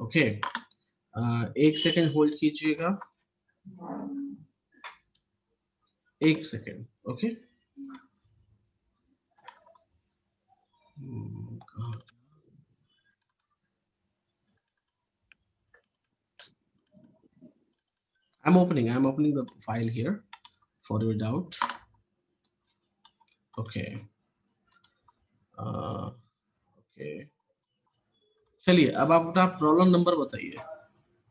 Okay, एक second hold कीजिएगा, एक second. Okay, I'm opening the file here for your doubt. Okay. Okay. चलिए, अब आप अपना प्रॉब्लम नंबर बताइए।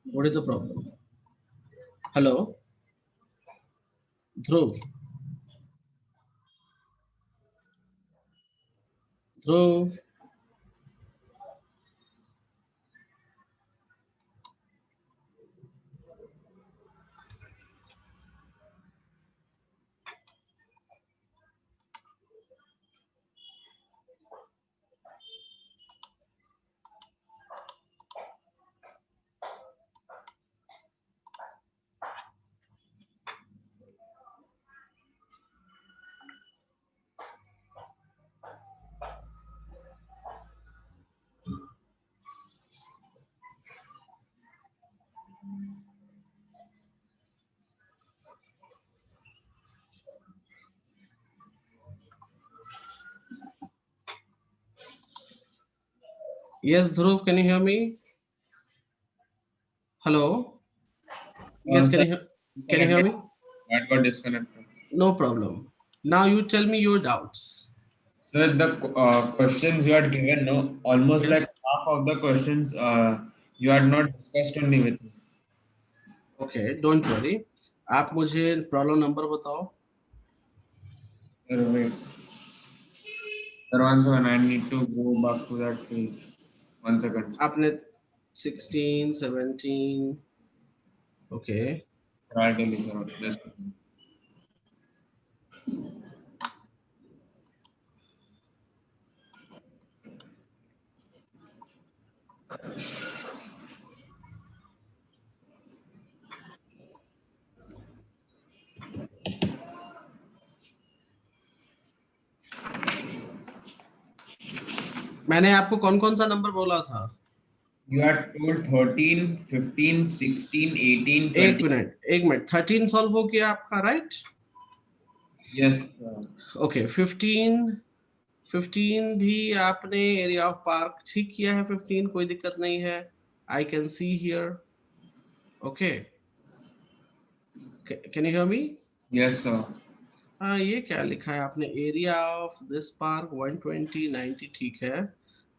What is the problem? Hello Dhruv, Dhruv, yes Dhruv, can you hear me? Hello, yes, Sir, can you hear me? that got disconnected. No problem. Now you tell me your doubts. Sir, the questions you had given, no, almost Yes. like half of the questions you had not discussed only with me. Okay, don't worry. आप मुझे problem number बताओ। Sir, wait. Sir, one second, I need to go back to that page. 1 second. आपने 16, 17, okay. Sir, I'll tell you, sir. Just a minute. मैंने आपको कौन कौन सा number बोला था? You had told 13, 15, 16, 18, एक 20. मिनट, एक मिनट। 13 सॉल्व हो गया आपका, राइट? Yes, sir. ओके, 15 भी आपने एरिया ऑफ पार्क ठीक किया है। 15 कोई दिक्कत नहीं है, I can see here. Okay, can you hear me? Yes, sir. हाँ, ये क्या लिखा है आपने? एरिया ऑफ दिस पार्क 120, 90 ठीक है।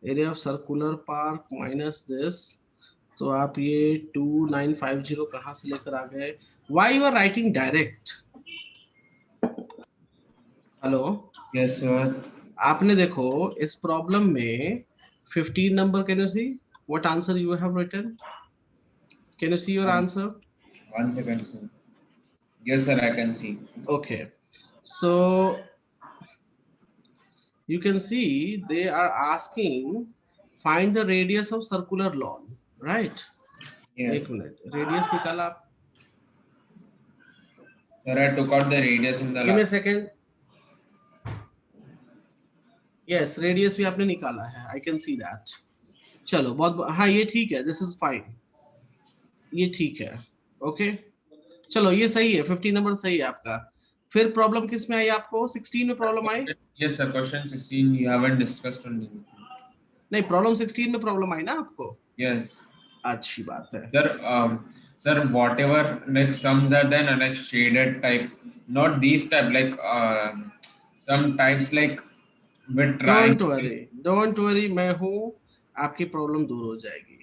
Area of circular park minus this, तो आप ये 2950 कहाँ से लेकर आ गए? Why you are writing direct? Hello, Yes, sir. आपने देखो इस प्रॉब्लम में 15 number, can you see what answer you have written? Can you see your answer? 1 second, sir. Yes, sir, I can see. Okay, so you can see they are asking find the radius of circular lawn, right? Yes. एक minute, radius निकाला आप? Sir, I took out the radius in the give me last. Second. Yes, radius भी आपने निकाला है, I can see that. चलो, हाँ, ये ठीक है, दिस इज फाइन, ये ठीक है। ओके, चलो ये सही है, 15 नंबर सही है आपका। फिर प्रॉब्लम किस में आई आपको? 16 में problem I? Yes, sir. Question 16 you haven't discussed only. नहीं, प्रॉब्लम 16 में प्रॉब्लम आई ना आपको? Yes. अच्छी बात है। Sir, whatever like sums are then like shaded type, not these type like some types like with don't triangle. Worry, don't worry, मैं हूँ, आपकी प्रॉब्लम दूर हो जाएगी,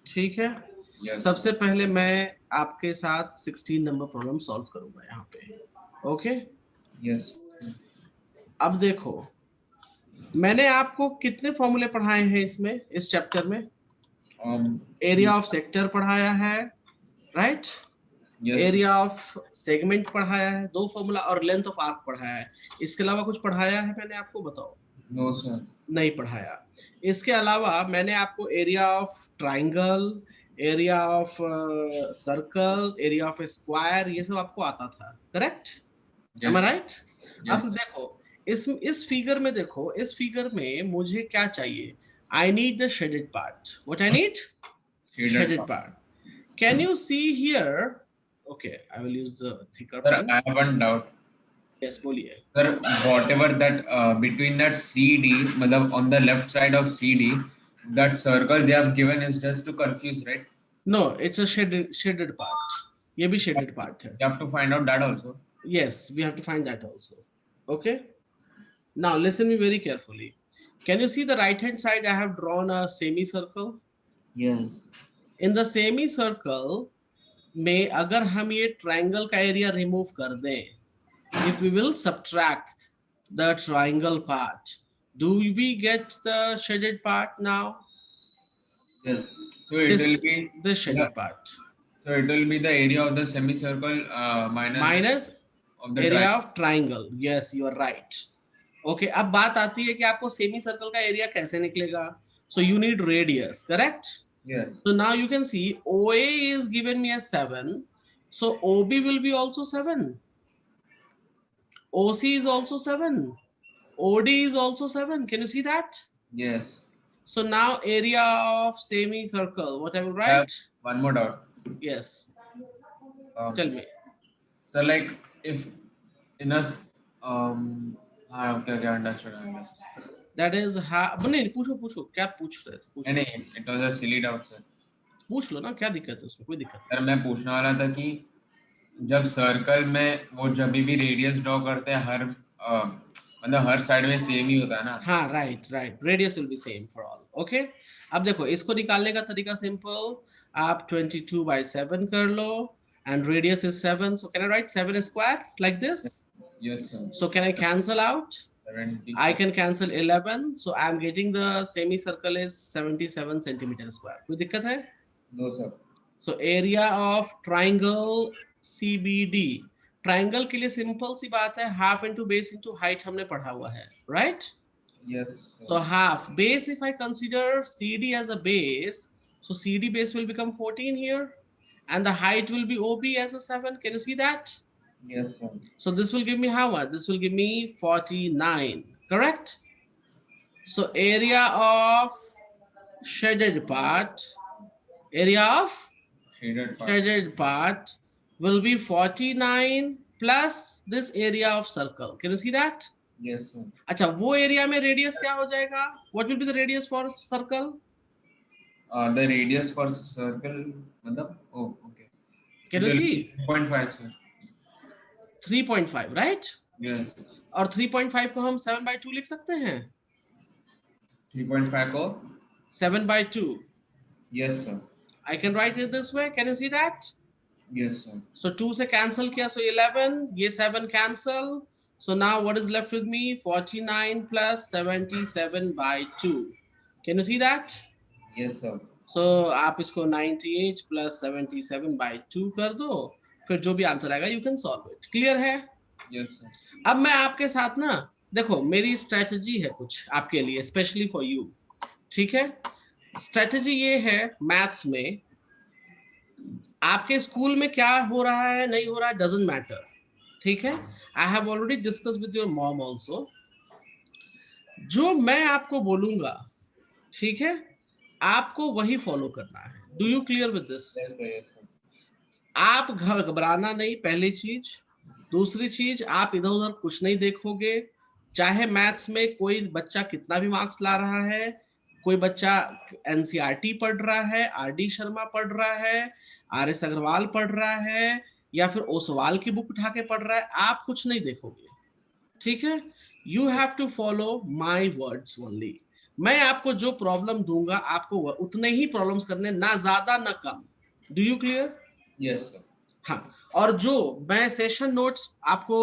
ठीक है? Yes. सबसे पहले मैं आपके साथ 16 नंबर प्रॉब्लम सॉल्व करूंगा यहाँ पे। Okay, Yes. अब देखो, मैंने आपको कितने फॉर्मूले पढ़ाए हैं इसमें, इस चैप्टर में? एरिया ऑफ सेक्टर पढ़ाया है, right? Yes. Area of segment पढ़ाया है, 2 फॉर्मूला, और लेंथ ऑफ आर्क पढ़ाया है। इसके अलावा कुछ पढ़ाया है मैंने आपको? बताओ। No, sir. नहीं पढ़ाया। इसके अलावा मैंने आपको area of triangle, area of circle, area of square, ये सब आपको आता था, करेक्ट? एम आई Yes. राइट? Yes. अब देखो, इस फिगर में देखो, इस फिगर में मुझे क्या चाहिए? I need the shaded part. What I need? shaded part. Can you see here? Okay, I will use the thicker Sir, pen. I have one doubt. Yes, बोलिए. Sir, whatever that between that CD, matlab on the left side of CD, that circle they have given is just to confuse, right? No, it's a shaded part. ये भी shaded part है. You have to find out that also. Yes, we have to find that also. Okay. Now listen me very carefully. Can you see the right hand side? I have drawn a semicircle. Yes. In the semicircle में अगर हम ये triangle का area remove कर दें, if we will subtract the triangle part, do we get the shaded part now? Yes. So it will be this shaded part. So it will be the area of the semicircle minus of the area of triangle. Yes, you are right. Okay, अब बात आती है कि आपको semi circle का area कैसे निकलेगा. So you need radius, correct? Yes. So now you can see OA is given me as 7. So OB will be also 7. OC is also 7. OD is also 7. Can you see that? Yes. So now area of semicircle. What I will write? One more doubt. Yes. Tell me. So like if in a okay, understood. That is नहीं पूछो क्या पूछ रहे थे. नहीं, it was a silly doubt, sir. पूछ लो ना, क्या दिक्कत है उसमें, कोई दिक्कत नहीं. सर मैं पूछने वाला था कि जब सर्कल में वो जब भी रेडियस ड्रॉ करते हैं हर मतलब हर साइड में सेम ही होता है ना. हाँ, right, radius will be same for all. Okay, अब देखो इसको निकालने का तरीका सिंपल. आप 22/7 कर लो and radius is 7, so can I write 7 square like this? Yes, sir. So can I cancel out? 70. I can cancel 11, so I am getting the semicircle is 77 centimeter square. कोई दिक्कत है? No, sir. So area of triangle CBD. Triangle के लिए simple सी बात है, half into base into height हमने पढ़ा हुआ है, right? Yes. So half base, if I consider CD as a base, so CD base will become 14 here, and the height will be OB as a 7. Can you see that? Yes, sir. So this will give me how much? This will give me 49, correct? So area of shaded part, shaded part will be 49 plus this area of circle. Can you see that? Yes, sir. अच्छा, वो area में radius क्या हो जाएगा? What will be the radius for circle? The radius for circle, मतलब, oh, okay. Can you see? 3.5, sir. 3.5, right? Yes. और 3.5 को हम 7/2 लिख सकते हैं. 3.5 को 7/2. Yes, sir. I can write it this way. Can you see that? Yes, sir. So 2 से cancel किया, so 11. ये 7 cancel. So now what is left with me? 49 plus 77/2. Can you see that? Yes, sir. So आप इसको 98 plus 77/2 कर दो, फिर जो भी आंसर आएगा you can solve it. Clear है? Yes, sir. अब मैं आपके साथ ना, देखो मेरी स्ट्रेटजी है कुछ आपके लिए, स्पेशली फॉर यू. ठीक है, स्ट्रेटजी ये है मैथ्स में, आपके स्कूल में क्या हो रहा है नहीं हो रहा है डजंट मैटर. ठीक है, I have already discuss with your mom also. जो मैं आपको बोलूंगा, ठीक है, आपको वही फॉलो करना है. Do you clear with this? Yes, sir. Yes, sir. आप घबराना नहीं, पहली चीज. दूसरी चीज, आप इधर उधर कुछ नहीं देखोगे. चाहे मैथ्स में कोई बच्चा कितना भी मार्क्स ला रहा है, कोई बच्चा एनसीईआरटी पढ़ रहा है, आरडी शर्मा पढ़ रहा है, आरएस अग्रवाल पढ़ रहा है, या फिर ओसवाल की बुक उठा के पढ़ रहा है, आप कुछ नहीं देखोगे. ठीक है, you have to follow my words only. मैं आपको जो प्रॉब्लम दूंगा आपको उतने ही प्रॉब्लम्स करने, ना ज्यादा ना कम. Do you clear? Yes, sir. हाँ, और जो मैं सेशन नोट्स आपको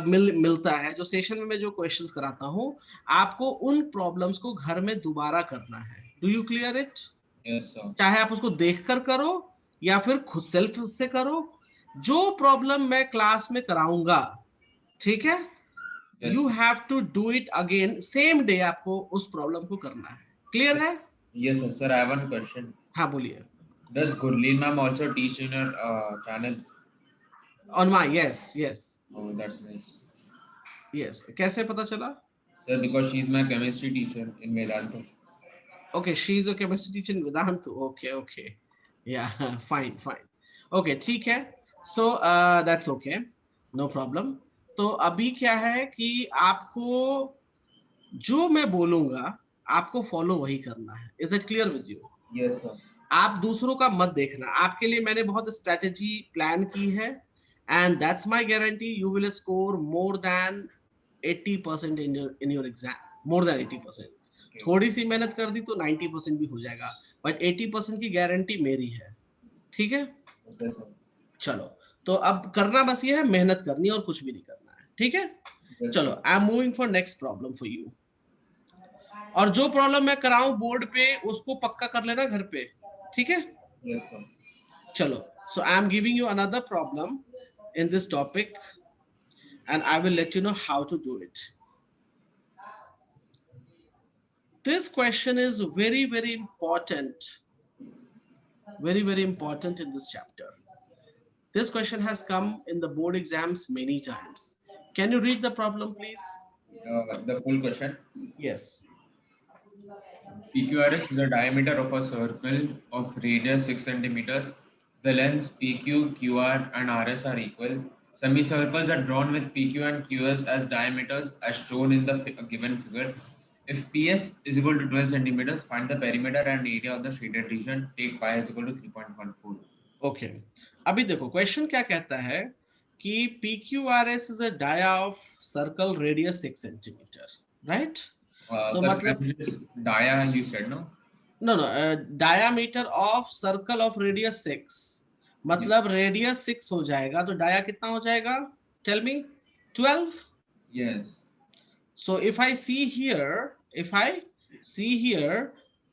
मिलता है, जो सेशन में मैं जो क्वेश्चंस कराता हूँ, आपको उन प्रॉब्लम्स को घर में दोबारा करना है. Do you clear it? Yes, sir. चाहे आप उसको देखकर करो या फिर खुद सेल्फ से करो, जो प्रॉब्लम मैं क्लास में कराऊंगा, ठीक है, you have to do it again same day. आपको उस प्रॉब्लम को करना है. क्लियर है? Yes, sir. Sir, I have one question. हाँ, बोलिए. Does Gurleen ma'am also teach in her channel? On my yes. Oh, that's nice. Yes. कैसे पता चला? Sir, because she's my chemistry teacher in Vedanta. Okay, she's a chemistry teacher in Vedantu. Okay. Yeah, fine. Okay, ठीक है. So that's okay. No problem. तो अभी क्या है कि आपको जो मैं बोलूंगा आपको फॉलो वही करना है. Is it clear with you? Yes, sir. आप दूसरों का मत देखना. आपके लिए मैंने बहुत स्ट्रेटेजी प्लान की है and that's my guarantee you will score more than 80% in your exam. More than 80%. थोड़ी सी मेहनत कर दी तो 90% भी हो जाएगा, बट 80% की गारंटी मेरी है. ठीक है. Okay, sir. चलो, तो अब करना बस ये है, मेहनत करनी है और कुछ भी नहीं करना है. ठीक है. Yes, चलो, sir. I am moving for next problem for you. और जो प्रॉब्लम मैं कराऊं बोर्ड पे उसको पक्का कर लेना घर पे. ठीक है. Yes, sir. Chalo. So I am giving you another problem in this topic and I will let you know how to do it. This question is very important. Very important in this chapter. This question has come in the board exams many times. Can you read the problem, please? The full question. Yes. PQRS is the diameter of a circle of radius 6 centimeters. The lengths PQ, QR, and RS are equal. Semicircles are drawn with PQ and QS as diameters as shown in the given figure. If PS is equal to 12 centimeters, find the perimeter and area of the shaded region. Take pi is equal to 3.14. Okay. अभी देखो question क्या कहता है कि PQRS is a dia of circle radius 6 centimeter, right? तो Sir, मतलब dia you said, no? No, diameter of circle of radius 6. मतलब radius 6 हो जाएगा तो डाया कितना हो जाएगा? Tell me. 12. Yes. So if I see here,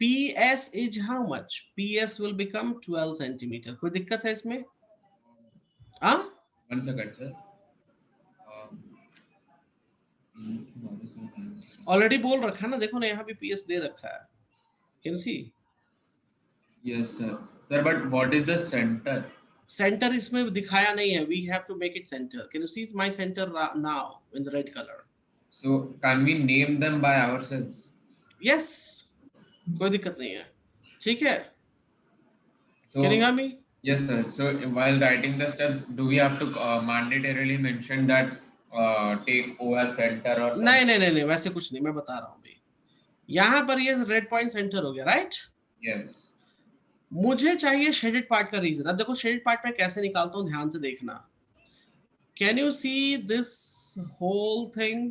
PS is how much? PS will become 12 centimeter. कोई दिक्कत है इसमें? हाँ? 1 second, sir. ऑलरेडी बोल रखा है ना, देखो ना यहाँ भी PS दे रखा है. Can you see? Yes, sir. Sir, but what is the center? Center इसमें दिखाया नहीं है. We have to make it center. Can you see my center now in the red color? So can we name them by ourselves? Yes. कोई दिक्कत नहीं है. ठीक है. So Can you hear me? yes, sir. So while writing the steps, do we have to mandatorily mention that take O as center or something? नहीं, वैसे कुछ नहीं, मैं बता रहा हूँ भाई. यहाँ पर ये रेड पॉइंट सेंटर हो गया, राइट? Yes. मुझे चाहिए शेडेड पार्ट का रीजन. अब देखो शेडेड पार्ट में कैसे निकालता हूँ, ध्यान से देखना. Can you see this whole thing?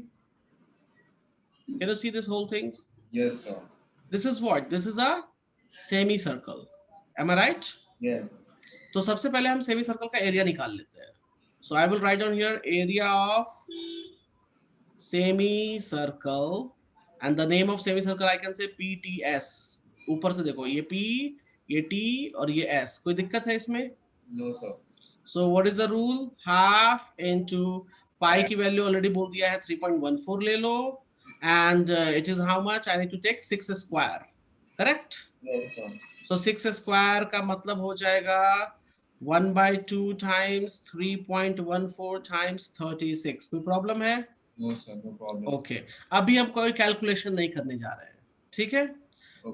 Can you see this whole thing? Yes, sir. This is what? This is a semi circle. Am I right? Yeah. तो सबसे पहले हम सेमी सर्कल का एरिया निकाल लेते हैं. So I will write down here area of semi circle and the name of semi circle I can say PTS. ऊपर से देखो, ये P, ये T और ये S. कोई दिक्कत है इसमें? No, sir. So what is the rule? Half into pi की वैल्यू ऑलरेडी बोल दिया है, 3.14 ले लो. And it is how much? I need to take 6 square. Correct? Yes, sir. So 6 square का मतलब हो जाएगा 1/2 times 3.14 times 36. कोई प्रॉब्लम है? No, sir. No problem. Okay. अभी हम कोई कैलकुलेशन नहीं करने जा रहे हैं. ठीक है.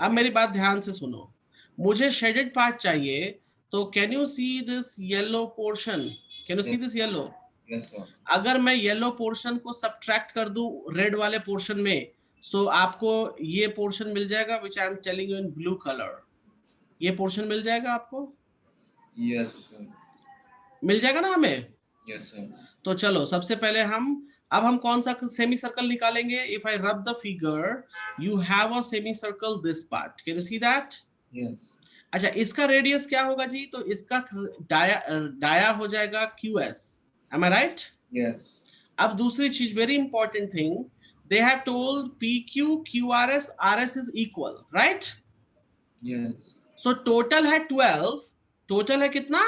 अब मेरी बात ध्यान से सुनो. मुझे शेडेड पार्ट चाहिए, तो can you see this yellow portion? Can you see this yellow? Yes, sir. अगर मैं येलो पोर्शन को सब्ट्रैक्ट कर दूं रेड वाले पोर्शन में, सो आपको ये पोर्शन मिल जाएगा which I am telling you in blue colour. ये पोर्शन मिल जाएगा आपको? Yes, sir. मिल जाएगा ना हमें? Yes, sir. तो चलो, सबसे पहले अब हम कौन सा सेमी सर्कल निकालेंगे? इफ आई रब the figure, you have a semi circle this part. Can you see that? Yes. अच्छा, इसका रेडियस क्या होगा जी? तो इसका डाया हो जाएगा QS. Am I right? Yes. अब दूसरी चीज, very important thing, they have told PQ, QRS, RS is equal, right? Yes. So total है 12. टोटल है कितना?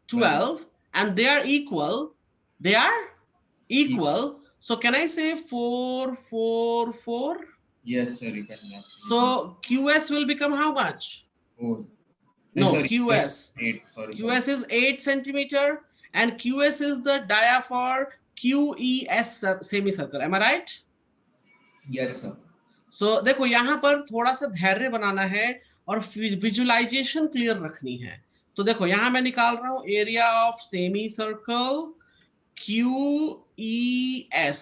12. And they are equal. They are equal. So can I say 4, 4, 4? Yes, sir. You can. So QS will become how much? 4. No, sorry, QS. 8. Sorry. QS is 8 centimeter and QS is the dia for QES semicircle. Am I right? Yes, sir. सो देखो यहाँ पर थोड़ा सा धैर्य बनाना है और visualisation clear रखनी है। तो देखो यहाँ मैं निकाल रहा हूँ area of semi circle QES,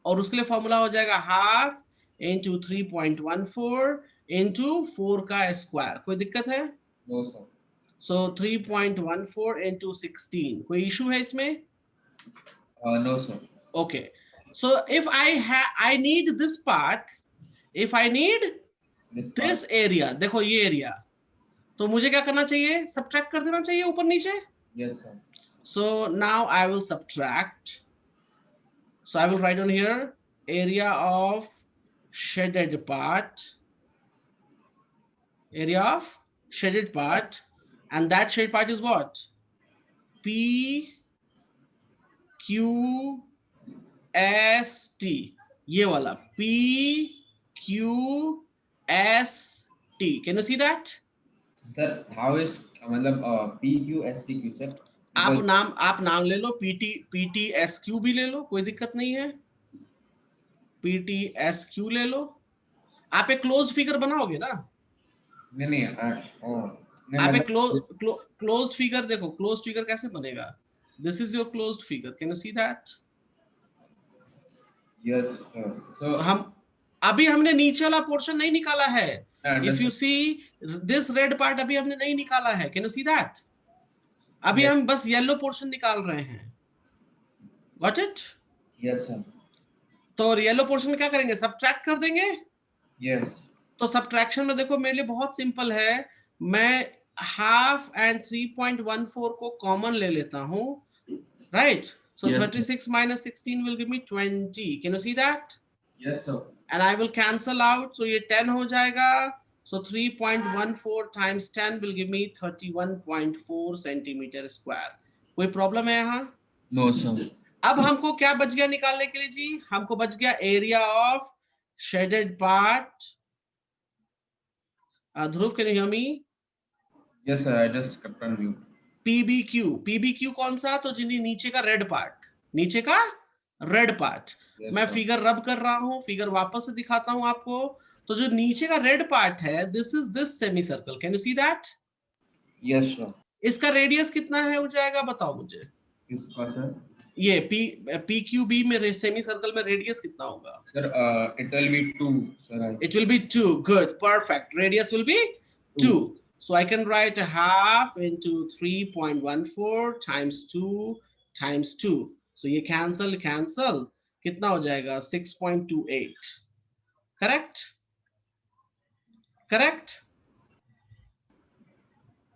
और उसके लिए फॉर्मूला हो जाएगा हाफ इंटू 3.14 इंटू 4 का स्क्वायर। कोई दिक्कत है? No, sir. सो 3.14 इंटू 16, कोई इशू है इसमें? No, sir. Okay, so if I need this part, if I need This this part. area, देखो ये एरिया, तो मुझे क्या करना चाहिए? सब्ट्रैक्ट कर देना चाहिए ऊपर नीचे। Yes, sir. So now I will subtract. So I will write on here area of shaded part, area of shaded part, and that shaded part is what? P Q S T, ये वाला P Q S T. Can you see that? Sir, how is मतलब PQSTQ, sir? आप Because नाम ले लो, PTSQ भी ले लो, कोई दिक्कत नहीं है। PTSQ ले लो। आप एक क्लोज फिगर बनाओगे ना? नहीं आप एक मतलब क्लोज्ड फिगर देखो, क्लोज्ड फिगर कैसे बनेगा? This is your closed figure, can you see that? yes, sir. So हम अभी हमने नीचे वाला पोर्शन नहीं निकाला है। I if you understand. See this red part अभी हमने नहीं निकाला है, कैन यू सी दैट? अभी Yes, हम बस येलो पोर्शन निकाल रहे हैं। Got it? yes, sir. तो येलो पोर्शन में क्या करेंगे? सब्ट्रैक्ट कर देंगे। Yes, तो सब्ट्रैक्शन में देखो मेरे लिए बहुत सिंपल है, मैं हाफ एंड 3.14 को कॉमन ले लेता हूं, right? So Yes, sir. 36 minus 16 will give me 20. Can you see that? yes, sir. And I will cancel out, so ये 10 हो जाएगा। So 3.14 times 10 will give me 31.4 centimeter square. कोई प्रॉब्लम है यहाँ? No, sir. अब हमको क्या बच गया निकालने के लिए जी? हमको बच गया area of shaded part. Dhruv, can you hear me? Yes, sir. I just kept on mute. PBQ कौन सा? तो जिन्हें नीचे का रेड पार्ट, नीचे का रेड पार्ट। Yes, मैं sir. फिगर रब कर रहा हूं, फिगर वापस से दिखाता हूं आपको। तो जो नीचे का रेड पार्ट है, this is this semi circle, can you see that? Yes, sir. इसका रेडियस कितना है हो जाएगा, बताओ मुझे। इसका sir? ये PQB में सेमी सर्कल में रेडियस कितना होगा? Sir, it will be 2, sir. It will be 2. Good, perfect. Radius will be 2. So I can write a half into 3.14 times 2 times 2. So ये cancel कितना हो जाएगा? 6.28. Correct? Correct?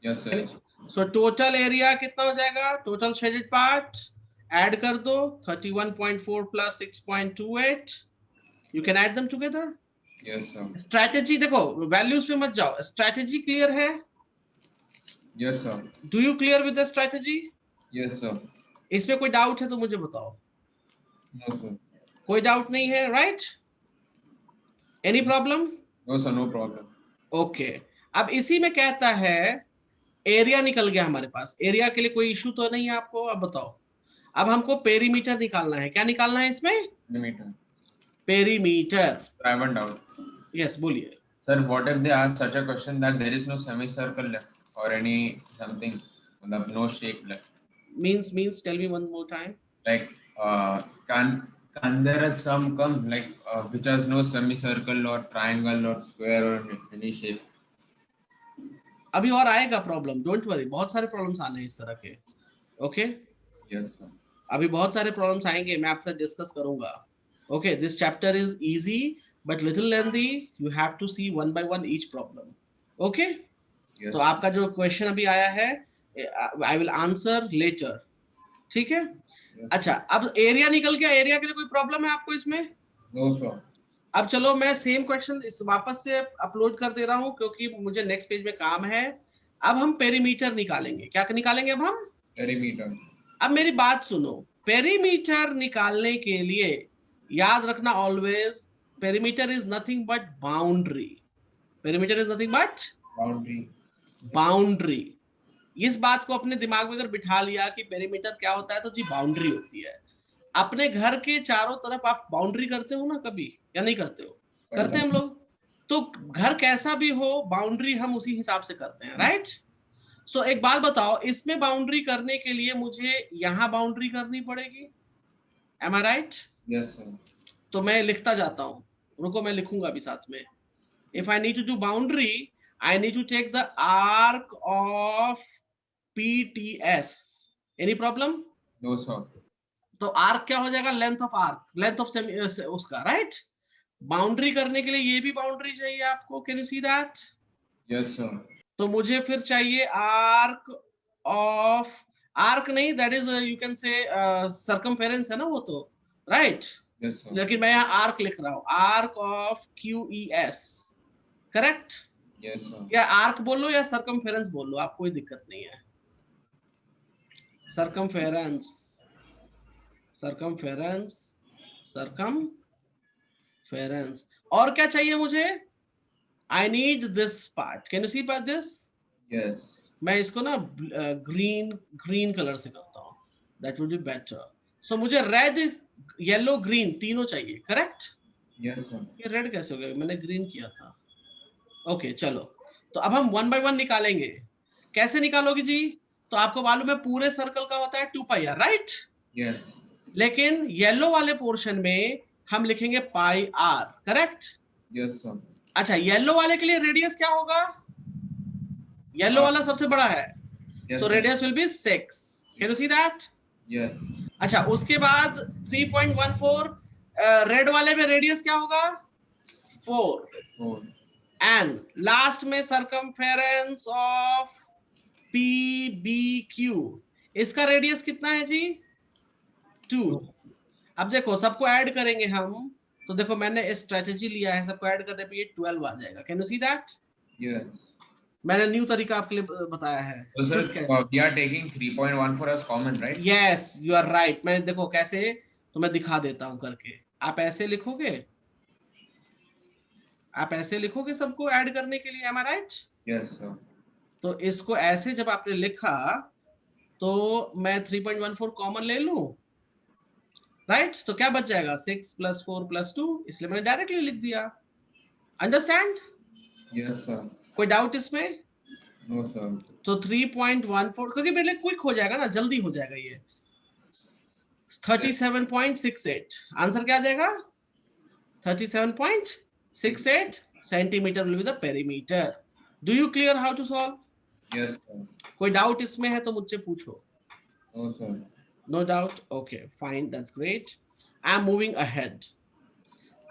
Yes, sir. So total area कितना हो जाएगा? Total shaded part add कर दो, 31.4 plus 6.28. You can add them together. Yes, sir. Strategy देखो, values पे मत जाओ, strategy clear है? Yes, sir. Do you clear with the strategy? Yes, sir. इसमें कोई डाउट है तो मुझे बताओ। No, sir. कोई डाउट नहीं है, right? Any problem? No, sir. No problem. Okay. अब इसी में कहता है एरिया निकल गया हमारे पास, एरिया के लिए कोई इशू तो नहीं है आपको? अब बताओ। अब हमको पेरीमीटर निकालना है। क्या निकालना है इसमें? Perimeter. Perimeter. I have one doubt. Yes, बोलिए। Sir, what if they ask such a question that there is no semicircle left or any something, no shape left? Means tell me one more time. Like, can there is some come like which has no semicircle or triangle or square or any shape? अभी और आएगा problem, don't worry, बहुत सारे problems आने हैं इस तरह के। Okay, Yes, sir. अभी बहुत सारे प्रॉब्लम्स आएंगे, मैं आपसे डिस्कस करूंगा। Okay, this chapter is easy but little lengthy, you have to see one by one each problem. Okay, Yes, तो sir. आपका जो क्वेश्चन अभी आया है, आई विल आंसर लेटर, ठीक है? Yes. अच्छा, अब एरिया निकल गया, एरिया के लिए कोई प्रॉब्लम है आपको इसमें? No, sir. अब चलो मैं सेम क्वेश्चन इस वापस से अपलोड कर दे रहा हूं क्योंकि मुझे नेक्स्ट पेज में काम है। अब हम पेरीमीटर निकालेंगे। क्या निकालेंगे अब हम? Perimeter. अब मेरी बात सुनो, पेरीमीटर निकालने के लिए याद रखना always, perimeter is nothing but boundary. Perimeter is nothing but Boundary. Boundary. इस बात को अपने दिमाग में अगर बिठा लिया कि पेरीमीटर क्या होता है, तो जी बाउंड्री होती है। अपने घर के चारों तरफ आप बाउंड्री करते हो ना कभी, या नहीं करते हो? करते हैं हम लोग। तो घर कैसा भी हो, बाउंड्री हम उसी हिसाब से करते हैं, राइट? सो एक बात बताओ, इसमें बाउंड्री करने के लिए मुझे यहां बाउंड्री करनी पड़ेगी, M I right? Yes, sir. तो मैं लिखता जाता हूं, रुको मैं लिखूंगा अभी साथ में। If I need to do boundary, I need to take the arc of PTS। Any problem? No, sir. तो आर्क क्या हो जाएगा? Length of arc, length of उसका, राइट? बाउंड्री करने के लिए ये भी बाउंड्री चाहिए आपको, can you see that? Yes, sir. तो मुझे फिर चाहिए आर्क ऑफ, आर्क नहीं, that is you can say circumference है ना वो तो, राइट? Yes, sir. लेकिन मैं यहाँ आर्क लिख रहा हूँ, arc of QES, correct? Yes, sir. या आर्क बोल लो या सर्कमफेरेंस बोल लो, आप कोई दिक्कत नहीं है। Circumference, circumference, circumference. और क्या चाहिए मुझे? I need this part, can you see part this? Yes. मैं इसको ना ग्रीन कलर से करता हूँ, that would be better. So मुझे रेड, येलो, ग्रीन तीनों चाहिए, करेक्ट? Yes, sir. ये रेड कैसे हो गया? मैंने ग्रीन किया था। ओके चलो, तो अब हम 1 बाय 1 निकालेंगे। कैसे निकालोगे जी? तो आपको मालूम है पूरे सर्कल का होता है 2πr, राइट? Yes. लेकिन येलो वाले पोर्शन में हम लिखेंगे πr, करेक्ट? Yes, sir. अच्छा, येलो वाले के लिए रेडियस क्या होगा? येलो वाला सबसे बड़ा है, Yes, so sir. Radius will be 6। Can you see that? Yes. अच्छा, उसके बाद 3.14, रेड वाले में रेडियस क्या होगा? 4। 4. एंड लास्ट में सर्कमफेरेंस ऑफ PBQ, इसका रेडियस कितना है जी? 2। अब देखो सबको ऐड करेंगे हम, तो देखो मैंने स्ट्रेटेजी लिया है, सबको ऐड करने पे ये 12 आ जाएगा। Can you see that? Yes. मैंने न्यू तरीका आपके लिए बताया है। So, sir, we are taking 3.14 as common, right? Yes, you are right. मैं देखो कैसे, तो मैं दिखा देता हूं करके। आप ऐसे लिखोगे, आप ऐसे लिखोगे सबको ऐड करने के लिए, M I right? Yes, sir. तो इसको ऐसे जब आपने लिखा, तो मैं 3.14 कॉमन ले लूं, राइट? तो क्या बच जाएगा? 6 + 4 + 2, इसलिए मैंने डायरेक्टली लिख दिया। अंडरस्टैंड? Yes, sir. कोई डाउट इसमें? No, sir. तो 3.14, क्योंकि मेरे लिए क्विक हो जाएगा ना, जल्दी हो जाएगा ये। 37.68, आंसर क्या आ जाएगा? 37.68 centimetre will be the perimeter. Do you clear how to solve? Yes, sir. कोई डाउट इसमें है तो मुझसे पूछो। No, sir. No doubt? Okay, fine, that's great. I'm moving ahead.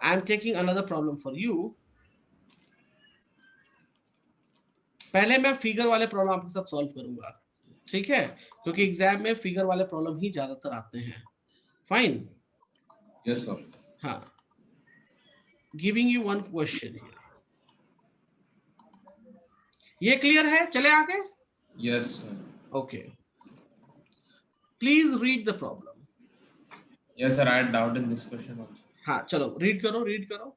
I'm taking another problem for you. पहले मैं figure वाले problem आपके साथ सॉल्व करूंगा, ठीक है? क्योंकि एग्जाम में फिगर वाले प्रॉब्लम ही ज्यादातर आते हैं। फाइन? Yes, sir. हाँ, giving you one question here. ये क्लियर है? चले आगे? Yes, sir. Okay, please read the problem. Yes, sir. I had doubt in this question also. हाँ चलो, रीड करो, रीड करो।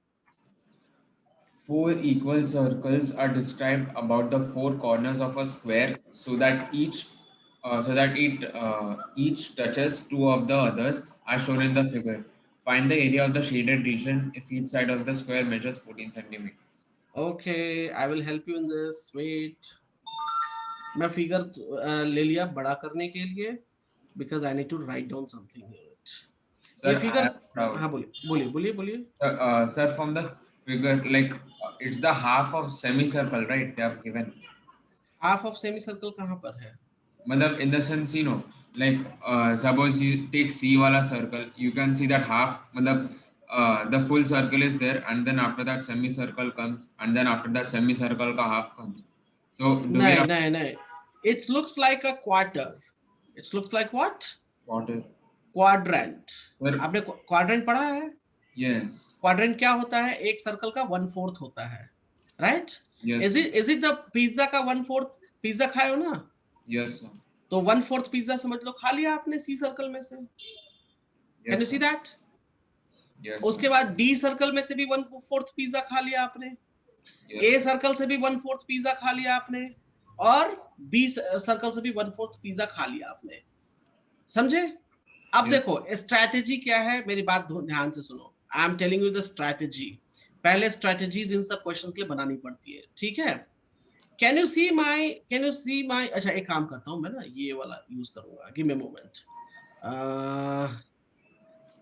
4 equal circles are described about the 4 corners of a square so that each touches 2 of the others as shown in the figure. Find the area of the shaded region if each side of the square measures 14 centimeters. Okay, I will help you in this. Wait, मैं figure ले लिया बड़ा करने के लिए, because I need to write down something here. Sir, ये figure, proud. हाँ बोलिए बोलिए बोलिए बोलिए। Sir, from the figure, like it's the half of semicircle, right? They have given. Half of semi circle कहाँ पर है? Matlab, in the sense, you know, like suppose you take C wala circle, you can see that half, matlab, the full circle is there, and then after that semicircle comes, and then after that semicircle ka half comes. So do we नहीं have नहीं नहीं, it looks like a quarter. It looks like what? what is? Quadrant. Sir, आपने quadrant पढ़ा है? yes, quadrant क्या होता है? एक सर्कल का 1/4 होता है, right? yes, is it the pizza का 1/4? पिज्जा खाए हो ना, yes, sir. तो 1/4 पिज्जा समझ लो खा लिया आपने सी सर्कल में से। Can you see sir. That? Yes, उसके sir. बाद डी सर्कल में से भी 1/4 पिज्जा खा लिया आपने, Yes, ए sir. सर्कल से भी 1/4 पिज्जा खा लिया आपने, और बी सर्कल से भी 1/4 पिज्जा खा लिया आपने। समझे? अब Yes. देखो स्ट्रैटेजी क्या है, मेरी बात ध्यान से सुनो। आई am telling you the strategy. पहले स्ट्रेटजीज इन सब क्वेश्चंस के लिए बनानी पड़ती है, ठीक है। कैन यू सी माई, अच्छा एक काम करता हूं मैं ना, ये वाला यूज करूंगा, give me a moment.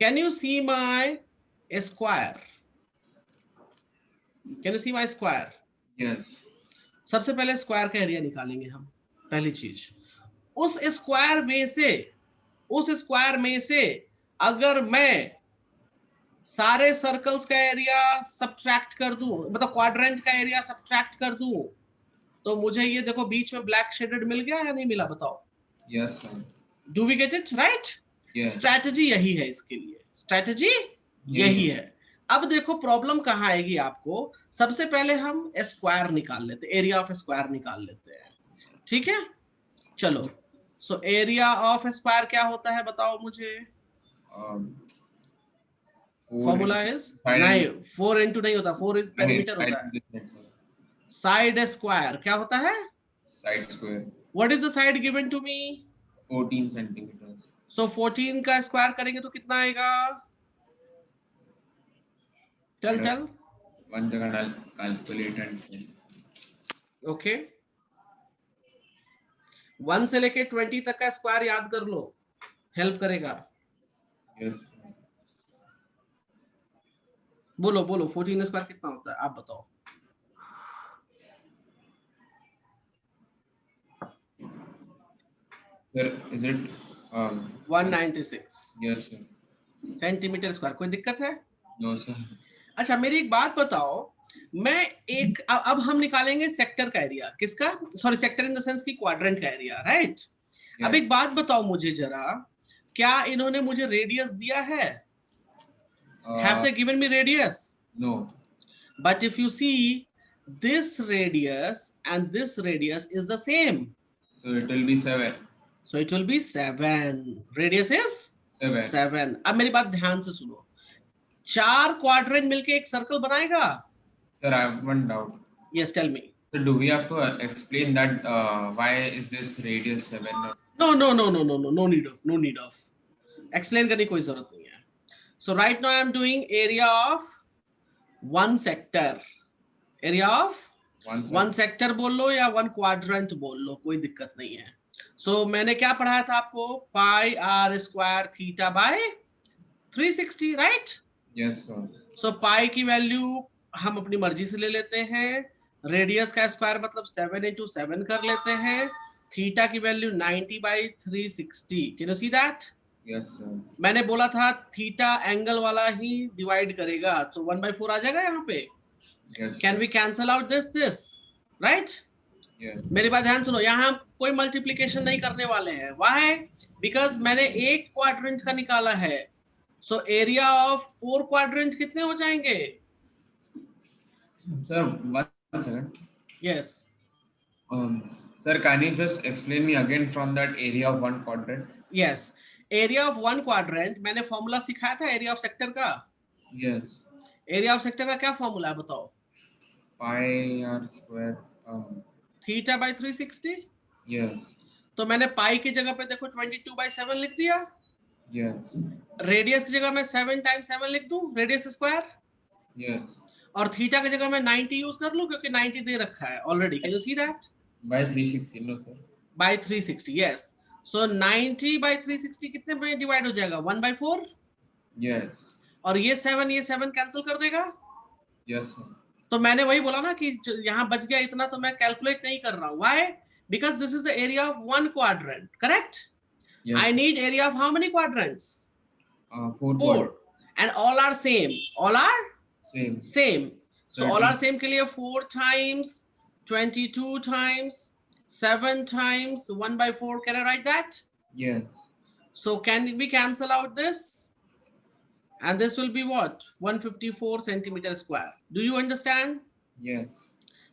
Can you see my square, can you see my square? Yes. सबसे पहले स्क्वायर का एरिया निकालेंगे हम, पहली चीज। उस स्क्वायर में से अगर मैं सारे सर्कल्स का एरिया सब्ट्रैक्ट कर दूं, मतलब क्वाड्रेंट का एरिया सब्ट्रैक्ट कर दूं, तो मुझे ये देखो बीच में ब्लैक शेडेड मिल गया या नहीं मिला, बताओ। Yes, sir. Do we get it right? Yes. Strategy यही है इसके लिए, स्ट्रैटेजी यही है। अब देखो प्रॉब्लम कहाँ आएगी आपको, सबसे पहले हम स्क्वायर निकाल लेते, एरिया ऑफ स्क्वायर निकाल लेते हैं, ठीक है। चलो, सो एरिया ऑफ स्क्वायर क्या होता है बताओ मुझे। फॉर्मूला इज, नहीं 4 इंटू नहीं होता, 4 इज पेरीमीटर होता है। साइड स्क्वायर क्या होता है? Side square. What is the side given to me? 14 centimeters. So 14 का स्क्वायर करेंगे तो कितना आएगा? Tell One second, I'll calculate and. Okay, 1 से लेके 20 तक का स्क्वायर याद कर लो, हेल्प करेगा। Yes. बोलो 14 स्क्वायर कितना होता है, आप बताओ। Sir, is it 196 yes, sir. Centimetre square, कोई दिक्कत है? No, sir. अच्छा मेरी एक बात बताओ, मैं एक अब हम निकालेंगे सेक्टर का एरिया, किसका? Sorry, sector in the sense की क्वाड्रेंट का एरिया, राइट? अब एक बात बताओ मुझे जरा, क्या इन्होंने मुझे रेडियस दिया है? Have they given me radius? No. But if you see, this radius and this radius is the same. So it will be 7. So it will be 7. Radius is 7. अब मेरी बात ध्यान से सुनो, 4 क्वाड्रेंट मिलके एक सर्कल बनाएगा? Sir, I have one doubt. Yes, tell me. So do we have to explain that why is this radius 7? No need of. Explain करने की कोई जरूरत नहीं है. So right now I am doing area of one sector. Area of one sector बोल लो या one quadrant बोल लो, कोई दिक्कत नहीं है. So मैंने क्या पढ़ाया था आपको? Pi r square theta by 360, right? Yes, sir. So pi की वैल्यू हम अपनी मर्जी से ले लेते हैं, रेडियस का स्क्वायर मतलब 7 into 7 कर लेते हैं, थीटा की value 90 by 360. Can you see that? Yes, sir. मैंने बोला था थीटा एंगल वाला ही डिवाइड करेगा, तो 1/4 आ जाएगा यहाँ पे. Yes. Can we cancel out this? Right? Yes. मेरी बात ध्यान सुनो, यहाँ हम कोई मल्टीप्लिकेशन नहीं करने वाले हैं. Why? Because मैंने एक क्वाड्रेंट का निकाला है. So एरिया ऑफ 4 क्वाड्रेंट कितने हो जाएंगे? Sir, one second. Yes. Sir, can you just explain me again from that area of one quadrant? Yes. Area of 1 quadrant मैंने फॉर्मूला सिखाया था एरिया ऑफ सेक्टर का. Yes. एरिया ऑफ सेक्टर का क्या formula है बताओ? Pi r square. Theta by 360. Yes. तो मैंने पाई की जगह पे देखो 22/7 लिख दिया. Yes. रेडियस की जगह मैं 7 times 7 लिख दूं, रेडियस स्क्वायर. Yes. और थीटा की जगह मैं 90 यूज कर लूं क्योंकि 90 दे रखा है already. Can you see that? By 360, no, sir. By 360, yes. So 90 by 360 कितने में डिवाइड हो जाएगा? 1/4. Yes. और ये 7 कैंसिल कर देगा. Yes, sir. तो मैंने वही बोला ना कि यहाँ बच गया इतना, तो मैं कैलकुलेट नहीं कर रहा हूँ. Why? Because this is the area of 1 quadrant, correct? Yes. I need area of how many quadrants? 4. And all are same. All are Same. same. So 30. all are same के लिए 4 times 22 times 7 times 1/4. Can I write that? Yes. So can we cancel out this? And this will be what? 154 centimeter square. Do you understand? Yes.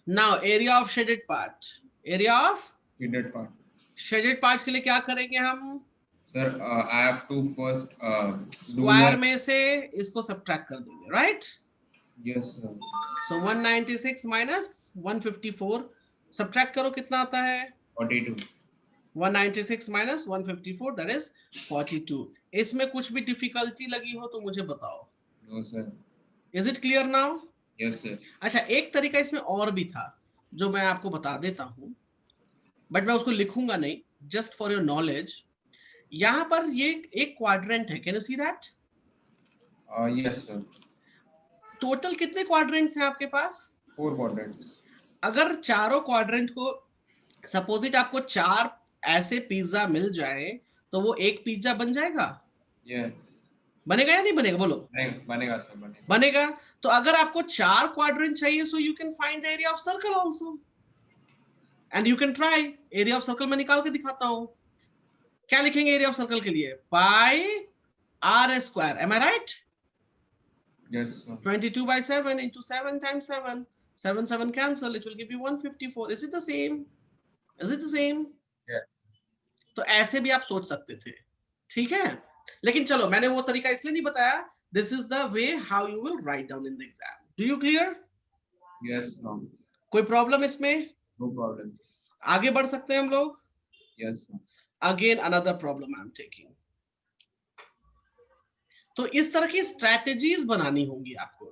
Now area of shaded part. Area of Shaded part. shaded part के लिए क्या करेंगे हम? Sir, I have to first Square में से इसको subtract कर देंगे, right? Yes, sir. So 196 minus 154. Subtract करो कितना आता है? 42. 196 minus 154, that is 42. इसमें कुछ भी डिफिकल्टी लगी हो तो मुझे बताओ. No, sir. Is it clear now? Yes, sir. अच्छा, एक तरीका इसमें और भी था जो मैं आपको बता देता हूं, बट मैं उसको लिखूंगा नहीं, जस्ट फॉर योर नॉलेज। यहां पर ये एक क्वाड्रेंट है, can you see that? Yes, sir. Total कितने क्वाड्रेंट्स हैं आपके पास? 4 quadrants. अगर चारों क्वाड्रेंट को, सपोज इट आपको 4 ऐसे पिज्जा मिल जाए, तो वो एक पिज्जा बन जाएगा? Yes. बनेगा या नहीं बनेगा, बोलो? बनेगा सर, बनेगा. बनेगा। तो अगर आपको 4 क्वाड्रेंट चाहिए, so you can find the area of circle also, and you can try. Area of circle में निकाल के दिखाता हूं। क्या लिखेंगे एरिया ऑफ सर्कल के लिए? Pi r square, am I right? Yes, sir. 22 by 7 into 7 times 7. 7 7 cancel, it will give you 154. Is it the same? Is it the same? Yeah. तो ऐसे भी आप सोच सकते थे, ठीक है? लेकिन चलो, मैंने वो तरीका इसलिए नहीं बताया। This is the way how you will write down in the exam. Do you clear? Yes, no. कोई प्रॉब्लम इसमें? No problem. आगे बढ़ सकते हैं हम लोग? Yes, no. Again another problem I am taking. तो इस तरह की स्ट्रैटेजीज बनानी होंगी आपको।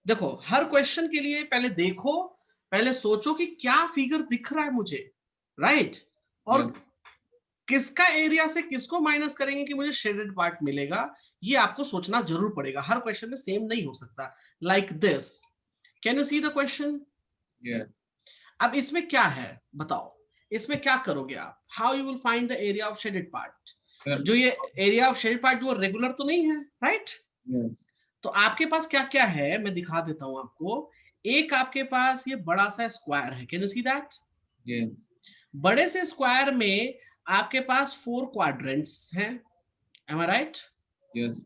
देखो, हर क्वेश्चन के लिए पहले देखो, पहले सोचो कि क्या फिगर दिख रहा है मुझे, राइट? और Yes. किसका एरिया से किसको माइनस करेंगे कि मुझे शेडेड पार्ट मिलेगा, ये आपको सोचना जरूर पड़ेगा। हर क्वेश्चन में सेम नहीं हो सकता। Like this, can you see the question? Yeah. अब इसमें क्या है बताओ, इसमें क्या करोगे आप? How you will find the area of shaded part? Sir. जो ये एरिया ऑफ शेडेड पार्ट वो रेगुलर तो नहीं है, राइट? Yes. तो आपके पास क्या क्या है, मैं दिखा देता हूं आपको। एक आपके पास ये बड़ा सा स्क्वायर है, can you see that? Yeah. बड़े से स्क्वायर में आपके पास 4 क्वाड्रेंट्स हैं, एम आई राइट? Yes.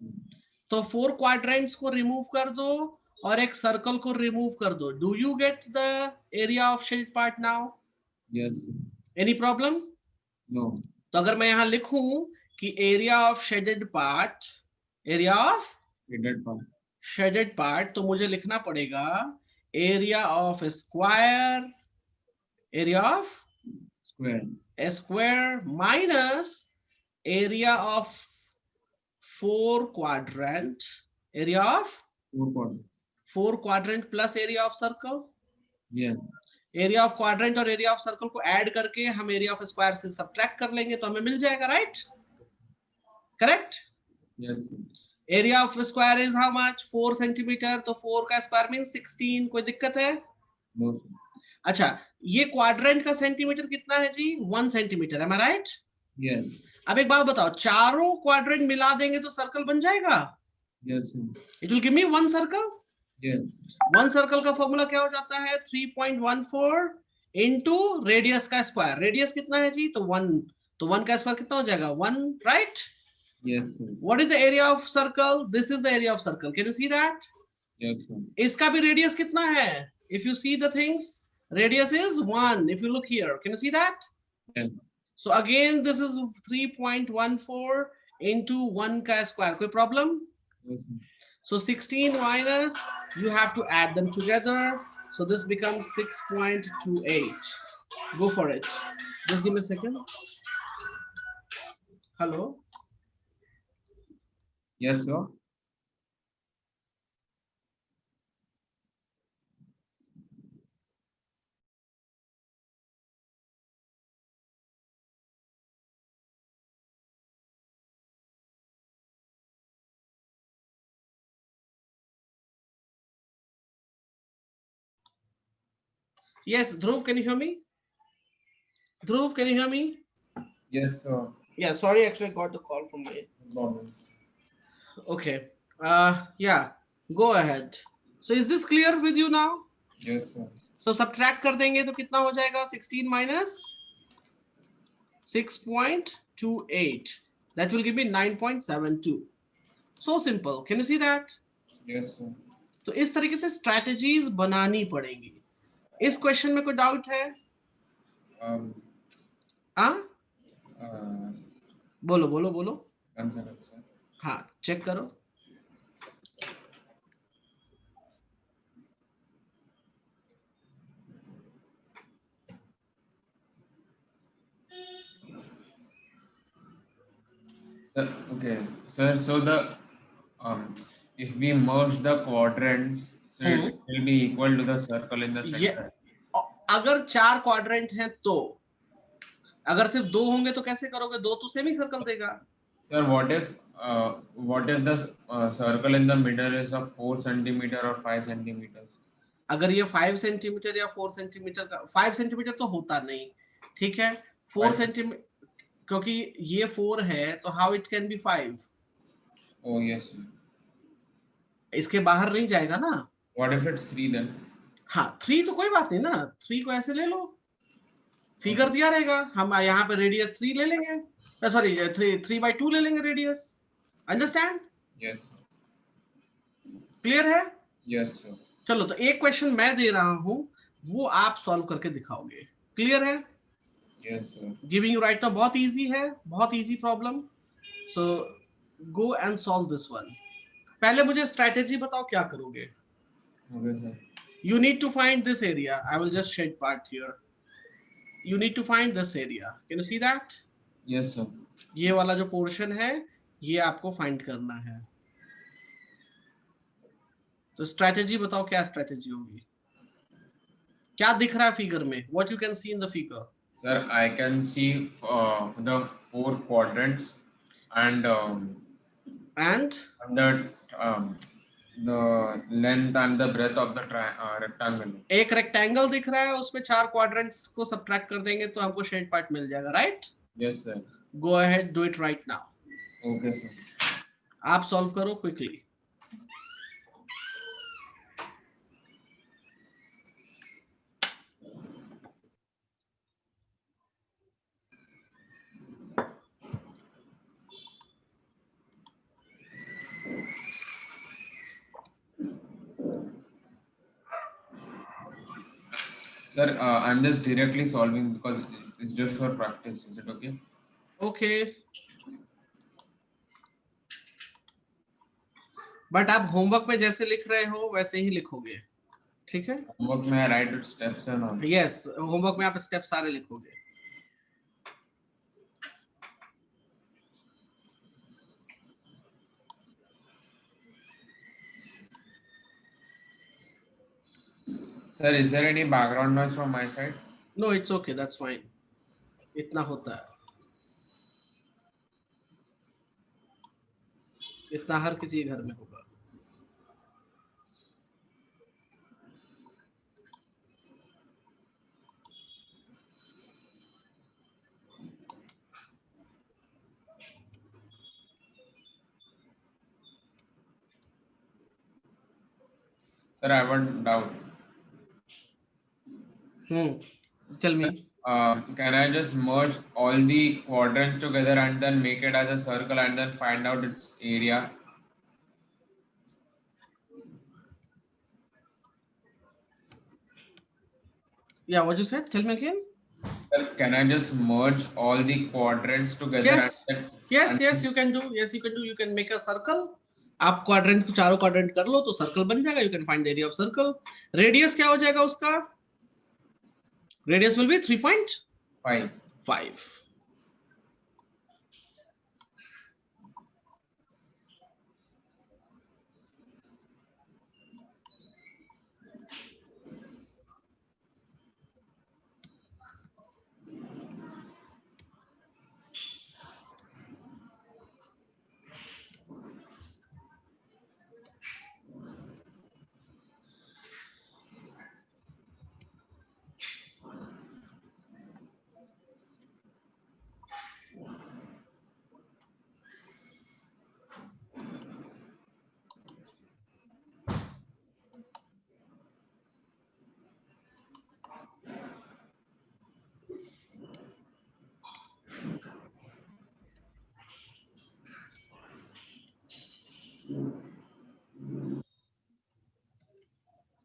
तो 4 क्वाड्रेंट्स को रिमूव कर दो और एक सर्कल को रिमूव कर दो। Do you get the area of shaded part now? Yes. Any problem? No. तो अगर मैं यहां लिखूं कि area of shaded part, area of Shaded part. Shaded part, तो मुझे लिखना पड़ेगा area of square, area of Square. Square minus area of 4 quadrant, area of 4 quadrant. 4 quadrant plus area of circle। Yeah. Area of quadrant और area of circle को add करके हम area of square से subtract कर लेंगे तो हमें मिल जाएगा, right? Correct? Yes. Area of square is how much? 4 centimetre, तो 4 का स्क्वायर मीन 16। कोई दिक्कत है? No. अच्छा, ये क्वाड्रेंट का सेंटीमीटर कितना है जी? 1 centimetre, M I right? Yes. अब एक बात बताओ, चारों क्वाड्रेंट मिला देंगे तो सर्कल बन जाएगा? Yes. It will give me 1 circle. Yes. 1 circle का फॉर्मूला क्या हो जाता है? 3.14 इंटू रेडियस का स्क्वायर। रेडियस कितना है जी? तो 1, तो 1 का स्क्वायर कितना हो जाएगा? 1, right? Yes. Sir. What is the area of circle? This is the area of circle, can you see that? Yes. Sir. इसका भी रेडियस कितना है? If you see the things, radius is 1। If you look here, can you see that? Yes. So again this is 3.14 into 1 का square. कोई problem? Yes. Sir. So 16 minus, you have to add them together. So this becomes 6.28. Go for it. Just give me a second. Hello. Yes, sir. Yes, Dhruv, can you hear me? Dhruv, can you hear me? Yes, sir. Yeah, sorry, actually I got the call from my. No problem. Okay. Yeah, go ahead. So is this clear with you now? Yes, sir. So subtract कर देंगे तो कितना हो जाएगा? 16 minus 6.28. That will give me 9.72. So simple. Can you see that? Yes, sir. तो इस तरीके से स्ट्रैटेजीज बनानी पड़ेंगी। इस क्वेश्चन में कोई डाउट है? बोलो बोलो बोलो। हाँ, चेक करो। Okay, sir. So the if we merge the quadrants So it will be equal to the circle in the ये center. अगर 4 क्वाड्रेंट हैं तो, अगर सिर्फ 2 होंगे तो कैसे करोगे? 2 तो सेमी सर्कल देगा। Sir, what if the circle in the middle is of 4 centimeter or 5 centimeters? अगर ये 5 सेंटीमीटर या 4 सेंटीमीटर का, 5 सेंटीमीटर तो होता नहीं, ठीक है। 4 Why? सेंटीमीटर, क्योंकि ये 4 है तो how it can be 5? Oh yes, sir. इसके बाहर नहीं जाएगा ना। What if it's 3 then? हाँ 3 तो कोई बात नहीं ना, 3 को ऐसे ले लो, फिगर दिया रहेगा। हम यहाँ पे रेडियस 3 ले लेंगे, सॉरी 3/2 ले लेंगे रेडियस। अंडरस्टैंड? Yes. क्लियर है? Yes, sir. चलो तो एक क्वेश्चन मैं दे रहा हूं, वो आप सॉल्व करके दिखाओगे। क्लियर है? Yes, sir. Giving you right now, बहुत इजी है, बहुत easy problem. So go and solve this one. पहले मुझे स्ट्रैटेजी बताओ, क्या करोगे? Okay, sir. You need to find this area. I will just shed part here. You need to find this area. Can you see that? Yes, sir. ये वाला जो portion है, ये आपको फाइंड करना है। तो स्ट्रैटेजी बताओ, क्या स्ट्रैटेजी होगी? क्या दिख रहा है फिगर में? What you can see in the figure? Sir, I can see the 4 quadrants and And the length and the breadth of the rectangle. एक रेक्टेंगल दिख रहा है, उसमें 4 क्वाड्रेंट्स को सब्ट्रैक्ट कर देंगे तो हमको शेड पार्ट मिल जाएगा, right? Yes, sir. Go ahead, do it right now. Okay, sir. आप सॉल्व करो quickly. Sir, I'm just directly solving because it's just for practice. Is it okay? Okay, but आप homework में जैसे लिख रहे हो वैसे ही लिखोगे, ठीक है? Homework में I write it steps and all. Yes, homework में आप स्टेप सारे लिखोगे। Sir, is there any background noise from my side? No it's okay, that's fine, इतना होता है, इतना हर किसी के घर में होगा। Sir, I have a doubt. Tell me. Can I just merge all the quadrants together and then make it as a circle and then find out its area? या what you said, tell me again. Sir, can I just merge all the quadrants together? Yes. Yes, you can do. Yes, you can do. You can make a circle. आप quadrant को चारों quadrant कर लो तो circle बन जाएगा। You can find the area of circle. Radius क्या हो जाएगा उसका? Radius will be 3.5।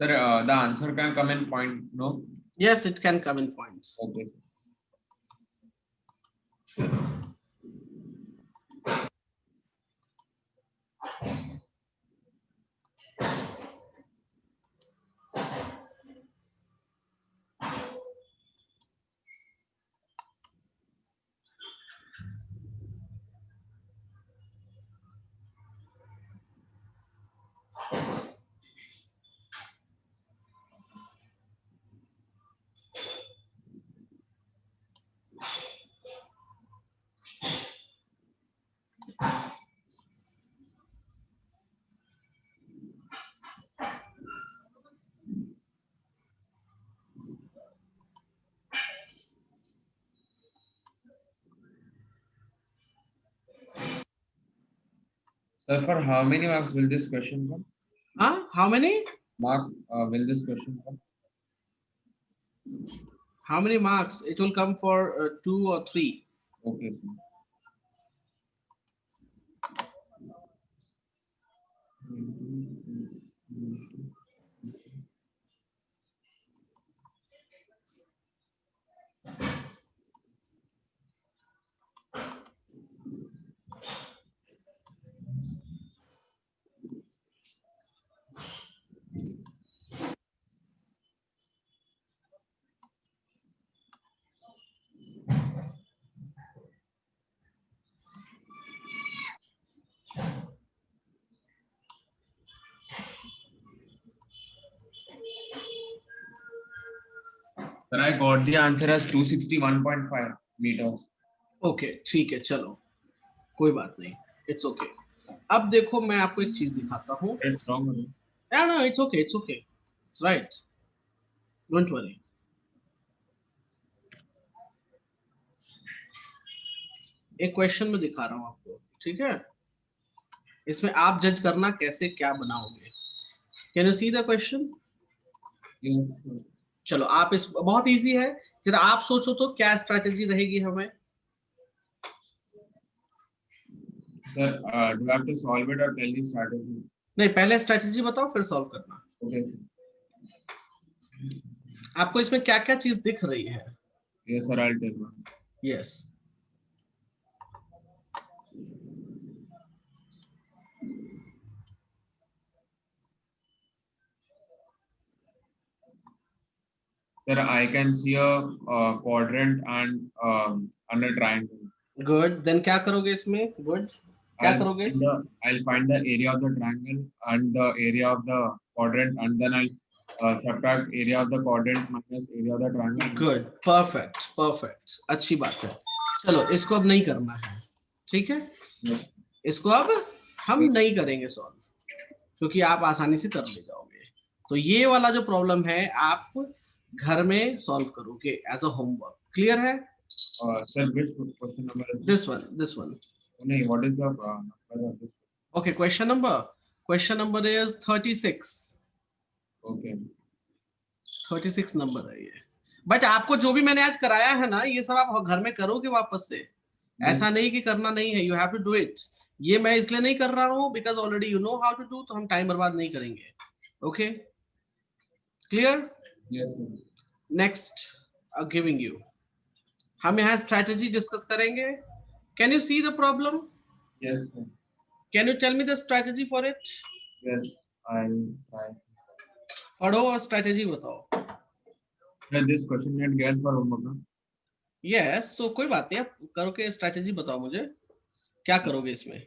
Sir, the answer can come in point, no? Yes, it can come in points. Okay. Sir, for how many marks will this question come? How many Marks will this question come? how many marks it will come for 2 or 3? Okay, sir. Sir, I got the answer as 261.5 meters. Okay ठीक है, चलो कोई बात नहीं, it's okay. अब देखो मैं आपको एक चीज दिखाता हूँ। It's wrong. No it's okay, it's right, don't worry. एक क्वेश्चन में दिखा रहा हूँ आपको, ठीक है? इसमें आप जज करना कैसे क्या बनाओगे। Can you see the question? Yes, sir. चलो आप इस बहुत इजी है, जरा आप सोचो तो क्या स्ट्रैटेजी रहेगी हमें। Sir, do I have to solve it or tell the strategy? नहीं, पहले स्ट्रैटेजी बताओ फिर सॉल्व करना। Okay, sir. आपको इसमें क्या क्या चीज दिख रही है? Yes, sir, I'll tell you. Yes Sir, I can see a quadrant and a triangle. Good, then क्या करोगे इसमें? गुड, क्या करोगे? I'll find the area of the triangle and the area of the quadrant, and then I'll subtract area of the quadrant minus area of the triangle. Good, perfect, अच्छी बात है। चलो इसको अब नहीं करना है, ठीक है? Yes. इसको अब हम नहीं करेंगे सॉल्व, क्योंकि आप आसानी से कर ले जाओगे। तो ये वाला जो प्रॉब्लम है आप घर में सॉल्व करोगे एज अ होमवर्क। क्लियर है? Sir, which question number is this one. No, what is the number of this? Okay, question number is 36। Okay. 36 number है ये। बट आपको जो भी मैंने आज कराया है ना, ये सब आप घर में करोगे वापस से। ऐसा नहीं कि करना नहीं है, you have to do it. ये मैं इसलिए नहीं कर रहा हूँ because already you know how to do, तो हम टाइम बर्बाद नहीं करेंगे। Okay, clear? Yes, sir. Next giving you, हम यहाँ स्ट्रेटेजी डिस्कस करेंगे। Can you see the problem? Yes, sir. Can you tell me the strategy for it? Yes, I'll try. पढ़ो और स्ट्रेटेजी बताओ। Sir, this question get given for homework. Huh? Yes, so कोई बात नहीं, आप करो के स्ट्रेटेजी बताओ मुझे, क्या करोगे इसमें?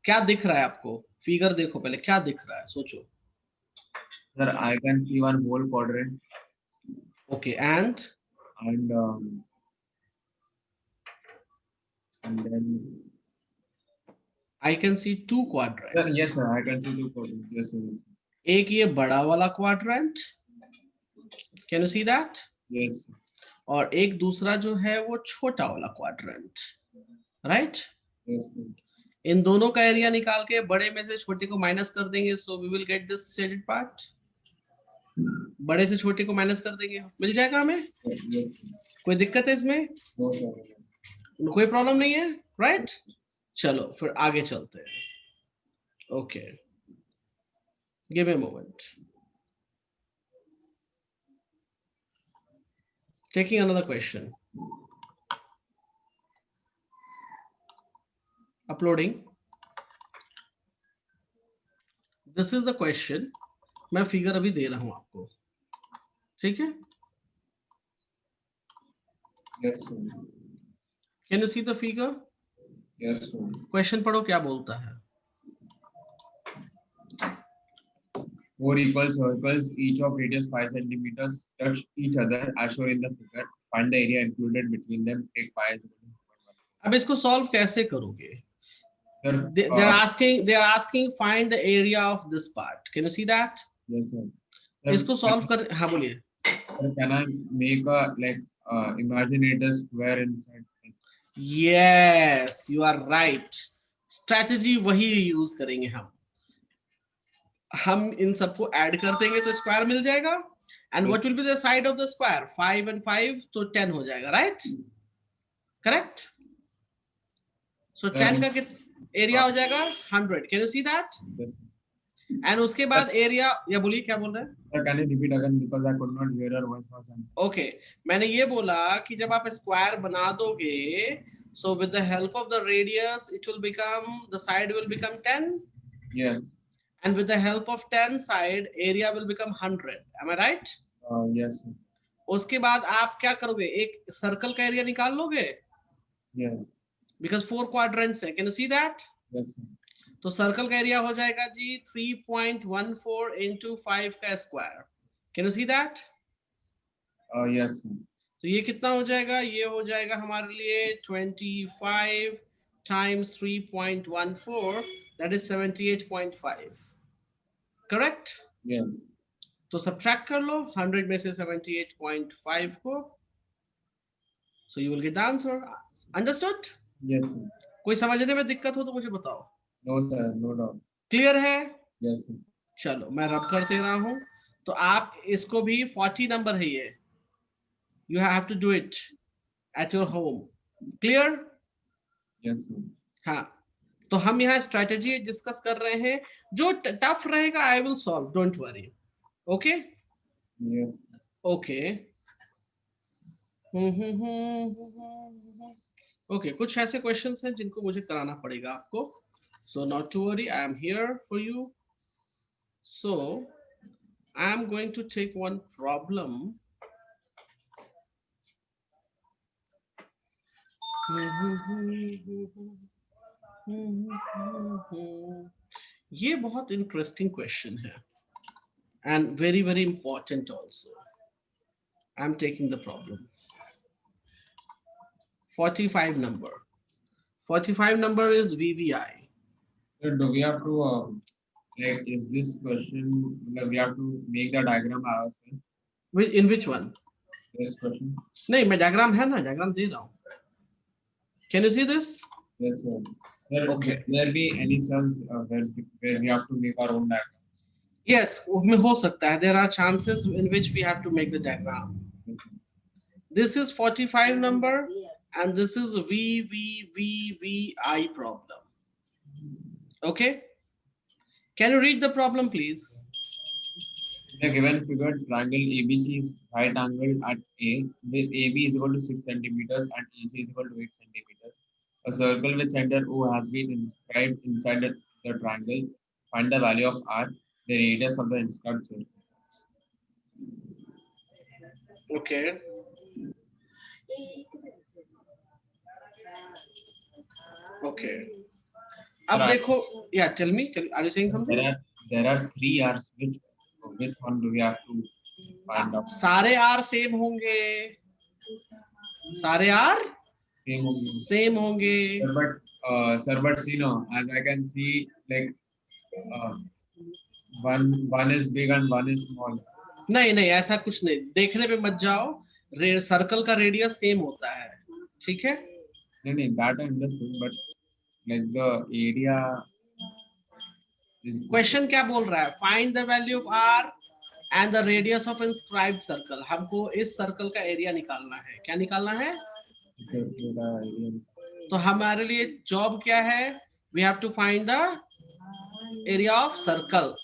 क्या दिख रहा है आपको? फिगर देखो पहले, क्या दिख रहा है सोचो। Sir, I can see one whole quadrant okay, and and then I can see 2 sir, quadrants. yes, sir, I can see two quadrants. Yes, sir. एक ये बड़ा वाला quadrant, can you see that? Yes, sir. और एक दूसरा जो है वो छोटा वाला क्वाड्रेंट, राइट? Yes, sir. इन दोनों का एरिया निकाल के बड़े में से छोटे को माइनस कर देंगे, so we will get this shaded part. बड़े से छोटे को माइनस कर देंगे, मिल जाएगा हमें। Yes, sir. कोई दिक्कत है इसमें? No, sir. कोई प्रॉब्लम नहीं है, राइट? चलो फिर आगे चलते हैं। Okay, give me a moment, taking another question, uploading, this is the question, मैं फिगर अभी दे रहा हूं आपको, ठीक है? Yes, sir. Can you see the figure? Yes, sir. Question पढ़ो क्या बोलता है। 4 equal circles, each of radius 5 centimeters, touch each other as shown in the figure. Find the area included between them. Take pi as equal to 1. अब इसको solve कैसे करोगे? Sir, they are asking find the area of this part, can you see that? yes, sir. इसको solve कर, हाँ बोलिए। Sir, can I make a imagine it a square inside? Yes, you are right, strategy वही use करेंगे हम इन सबको add कर देंगे तो स्क्वायर मिल जाएगा। And what will be the side of the square? 5 and 5 तो 10 हो जाएगा, राइट? करेक्ट। सो 10 का एरिया हो जाएगा 100। Can you see that? And उसके बाद एरिया, या बोलिए क्या बोल रहे हैं? Sir, can you repeat again because I could not hear your voice for some. Okay, मैंने ये बोला कि जब आप स्क्वायर बना दोगे, so with the help of the radius it will become, the side will become 10, Yes. and with the help of 10 side area will become 100. Am I right? Yes. Sir. उसके बाद आप क्या करोगे? एक सर्कल का area निकाल लोगे, Yes. because 4 quadrants है। Can you see that? Yes. Sir. तो सर्कल का एरिया हो जाएगा जी 3.14 into 5 का square. Can you see that? Yes. Sir. तो ये कितना हो जाएगा? ये हो जाएगा हमारे लिए 25 times 3.14, that is 78.5, correct? Yes. तो सब्ट्रैक्ट कर लो 100 में से 78.5 को, so you will get the answer. Understood? Yes. Sir. कोई समझने में दिक्कत हो तो मुझे बताओ। No sir, no doubt. Clear है? Yes. Sir. चलो मैं रब कर दे रहा हूं। तो आप इसको भी 40 नंबर है ये, you have to do it at your home. Clear? Yes. Sir. हाँ, तो हम यहाँ स्ट्रेटेजी डिस्कस कर रहे हैं। जो टफ रहेगा I will solve, don't worry. Okay Yeah. Okay okay, कुछ ऐसे क्वेश्चंस हैं जिनको मुझे कराना पड़ेगा आपको, so not to worry, I am here for you. So I am going to take one problem. ये बहुत इंटरेस्टिंग क्वेश्चन है and very very important also. I'm taking the problem. 45 number. 45 number is VVI. So do we have to like is this question we have to make the diagram ourselves? In which one? This question. नहीं, मैं diagram है ना, diagram दे रहा हूँ। Can you see this? Yes sir. Sir, Okay. will there be any cells where we have to make our own diagram? Yes, उसमें हो सकता है। There are chances in which we have to make the diagram. This is 45 number and this is VVVVI problem. Okay? Can you read the problem please? In the given figure, triangle ABC is right angled at A, with AB is equal to 6 centimeters and AC is equal to 8 centimeters. A circle with center O has been inscribed inside the triangle. Find the value of R, the radius of the inscribed circle. Okay. Okay. अब देखो, yeah, tell me, are you saying something? There are 3 R's. Which one do we have to find out? सारे R same होंगे, सारे R same होंगे। Sir, but see no, as I can see, like one is big and one is small. नहीं नहीं, ऐसा कुछ नहीं, देखने पे मत जाओ। सर्कल का रेडियस सेम होता है, ठीक है? नहीं, that I understood, but like the area is. Question क्या बोल रहा है? Find the value of R and the radius of inscribed circle. हमको इस सर्कल का एरिया निकालना है। क्या निकालना है? तो हमारे लिए जॉब क्या है? We have to find the area of circle,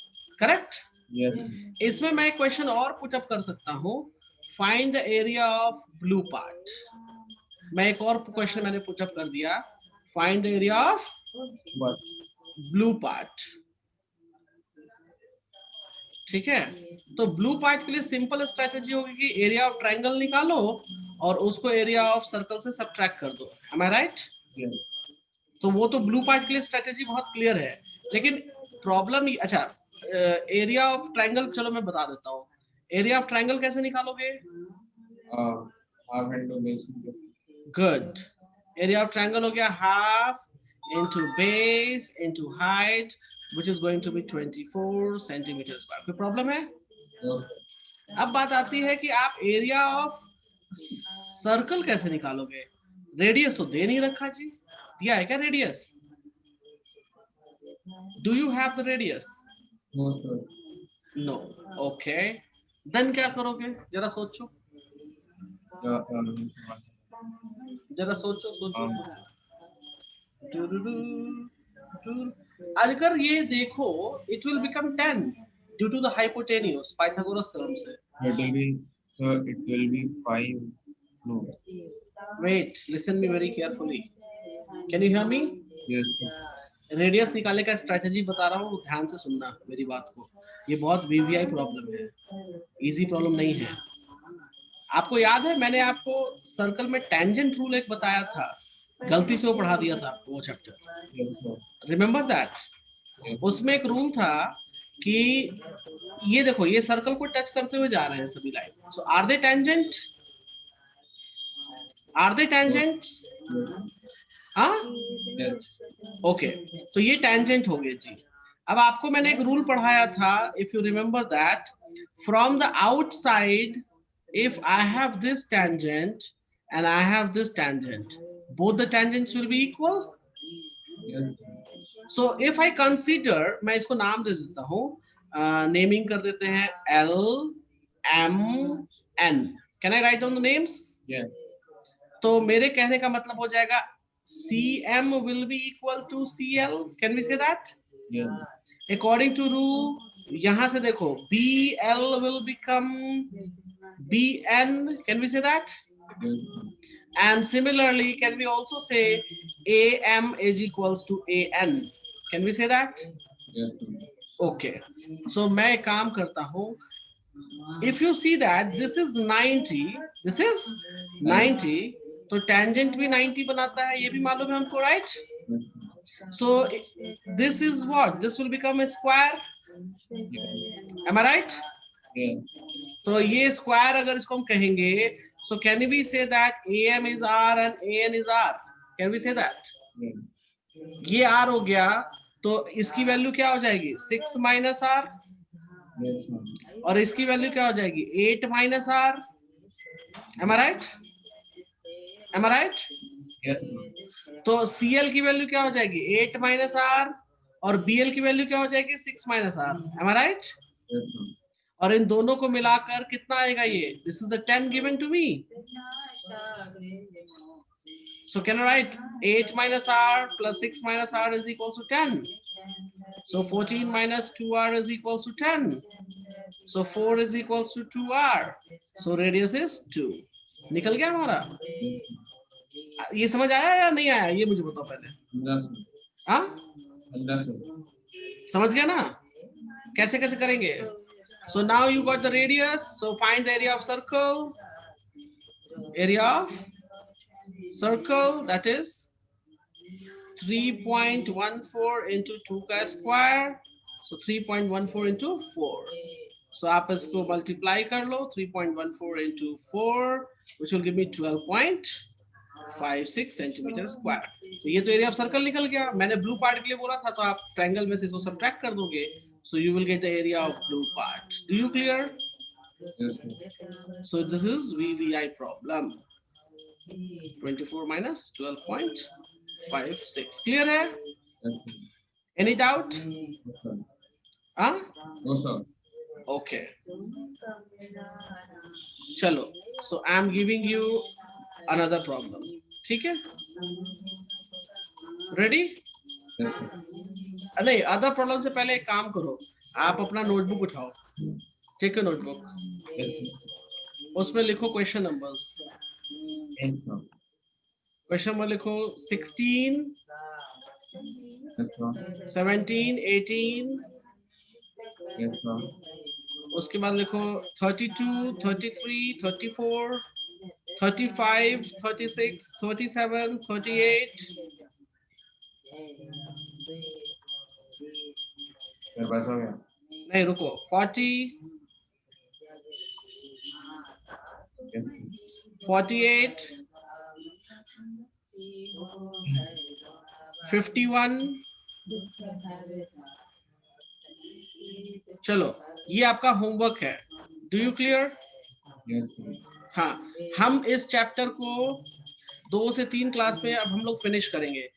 correct? Yes. इसमें मैं एक क्वेश्चन और पुटअप कर सकता हूँ, find the area of blue part. मैं एक और क्वेश्चन मैंने पुटअप कर दिया, find the area of blue part. ठीक है? तो ब्लू पार्ट के लिए सिंपल स्ट्रेटेजी होगी कि एरिया ऑफ ट्रायंगल निकालो और उसको एरिया ऑफ सर्कल से सब्ट्रैक्ट कर दो। M I right? तो वो तो ब्लू पार्ट के लिए स्ट्रेटेजी बहुत क्लियर है, लेकिन प्रॉब्लम, अच्छा एरिया ऑफ ट्रायंगल चलो मैं बता देता हूँ। एरिया ऑफ ट्रायंगल कैसे निकालोगे? गुड। एरिया ऑफ ट्रायंगल हो गया half into base into height, which is going to be 24 centimeters square. कोई प्रॉब्लम है? अब बात आती है कि आप एरिया ऑफ सर्कल कैसे निकालोगे? रेडियस तो दे नहीं रखा जी, दिया है क्या radius? Do you have the radius? No, sir. No. Okay. Then क्या करोगे? जरा सोचो. जरा सोचो सोचो. अगर ये देखो, it will become 10 due to the hypotenuse, Pythagoras theorem से. It will be, sir, it will be 5. No. Wait, listen me very carefully. Can you hear me? Yes, sir. Radius निकालने का स्ट्रेटजी बता रहा हूँ, ध्यान से सुनना मेरी बात को. ये बहुत वीवीआई प्रॉब्लम है, इजी प्रॉब्लम नहीं है. आपको याद है मैंने आपको सर्कल में टेंजेंट रूल एक बताया था, गलती से वो पढ़ा दिया था आपको वो chapter. Yes, sir. Remember that? Yes. उसमें एक रूल था कि ये देखो, ये सर्कल को टच करते हुए जा रहे हैं सभी line. So are they tangent? Are they tangents? हाँ, Yes. ओके. तो ये टेंजेंट हो गए जी. अब आपको मैंने एक रूल पढ़ाया था, if you remember that, from the outside if I have this tangent and I have this tangent, both the tangents will be equal. Yes. So if I consider, मैं इसको नाम दे देता हूँ, नेमिंग कर देते हैं L M N. Can I write down the names? Yeah. तो मेरे कहने का मतलब हो जाएगा CM will be equal to CL. Can we say that? Yeah. According to rule, यहाँ से देखो, BL will become BN. Can we say that? Yes. And similarly, can we also say AM is equals to AN? Can we say that? Yes, sir. Okay. So मैं एक काम करता हूँ. If you see that this is 90, this is 90, तो tangent भी 90 बनाता है, ये भी मालूम है हमको, right? Yes, sir. So this is what? This will become a square. Yeah. Am I right? Yeah. तो ये स्क्वायर अगर इसको हम कहेंगे, so can we say that AM is R and AN is R? Can we say that? Yeah. ये R हो गया, तो इसकी वैल्यू क्या हो जाएगी? 6 minus R. Yes, sir. और इसकी वैल्यू क्या हो जाएगी? 8 minus R. Am I right? Am I right? Yes, sir. तो CL की वैल्यू क्या हो जाएगी? 8 minus R. और BL की वैल्यू क्या हो जाएगी? 6 minus R. Am I right? Yes, sir. और इन दोनों को मिलाकर कितना आएगा ये? This is the 10 given to me. So can I write 8 minus R plus 6 minus R is equals to 10. So 14 minus 2R is equals to 10. So 4 is equals to 2R. So radius is 2. निकल गया हमारा? ये समझ आया या नहीं आया? ये मुझे बताओ पहले. Yes, sir. हाँ? Yes, sir. समझ गया ना? कैसे कैसे करेंगे? So now you got the radius. So find the area of circle. Area of circle, that is 3.14 into 2 का square. So 3.14 into 4. So आप इसको multiply कर लो. 3.14 into 4, which will give me 12.56 centimeter square. तो ये तो area of circle निकल गया. मैंने blue part के लिए बोला था, तो आप triangle में से इसको subtract कर दोगे. So you will get the area of blue part. Do you clear? Yes, sir. So this is VVI problem. 24 minus 12.56. Clear है? Yes, sir. Any doubt? No, sir. Huh? No, sir. Okay. चलो. So I am giving you another problem. ठीक है? Ready? Yes, sir. नहीं, other problem से पहले एक काम करो, आप अपना नोटबुक उठाओ. ठीक है, नोटबुक. Yes, sir. उसमें लिखो question numbers. Yes, sir. Question number लिखो 16, Yes, sir. 17, 18. Yes, sir. उसके बाद लिखो 32, 33, 34, 35, 36, 37, 38. मेरे पास हो गया. नहीं, रुको. 40, Yes, sir. 48, 51. चलो, ये आपका होमवर्क है. Do you clear? Yes, sir. हाँ, हम इस चैप्टर को 2 से 3 क्लास में अब हम लोग फिनिश करेंगे.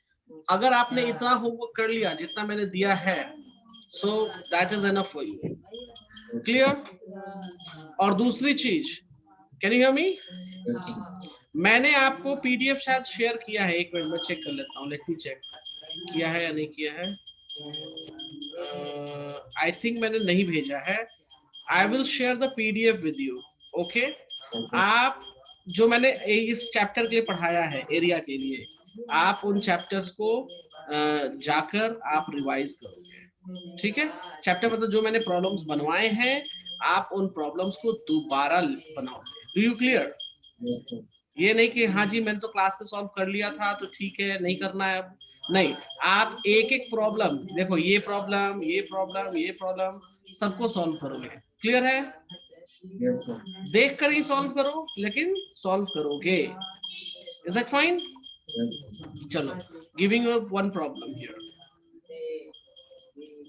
अगर आपने इतना होमवर्क कर लिया जितना मैंने दिया है, so that is enough for you. Clear? और दूसरी चीज, can you hear me? Yes, sir. मैंने आपको पीडीएफ शायद शेयर किया है, एक मिनट में चेक कर लेता हूँ. लेट मी चेक, किया है या नहीं किया है. आई थिंक मैंने नहीं भेजा है. I will share the PDF with you. Okay? आप जो मैंने इस चैप्टर के लिए पढ़ाया है, एरिया के लिए, आप उन चैप्टर्स को जाकर आप रिवाइज करोगे. ठीक है? चैप्टर मतलब जो मैंने प्रॉब्लम्स बनवाए हैं, आप उन प्रॉब्लम्स को दोबारा बनाओगे. Do you clear? Yes, sir. ये नहीं कि हाँ जी मैंने तो क्लास में सॉल्व कर लिया था तो ठीक है, नहीं करना है अब. नहीं, आप एक एक प्रॉब्लम देखो, ये प्रॉब्लम, ये प्रॉब्लम, ये प्रॉब्लम, सबको सॉल्व करोगे. क्लियर है? Yes, sir. देख कर ही सॉल्व करो, लेकिन सॉल्व करोगे. Is that fine? Yes, sir. चलो, giving you one problem here.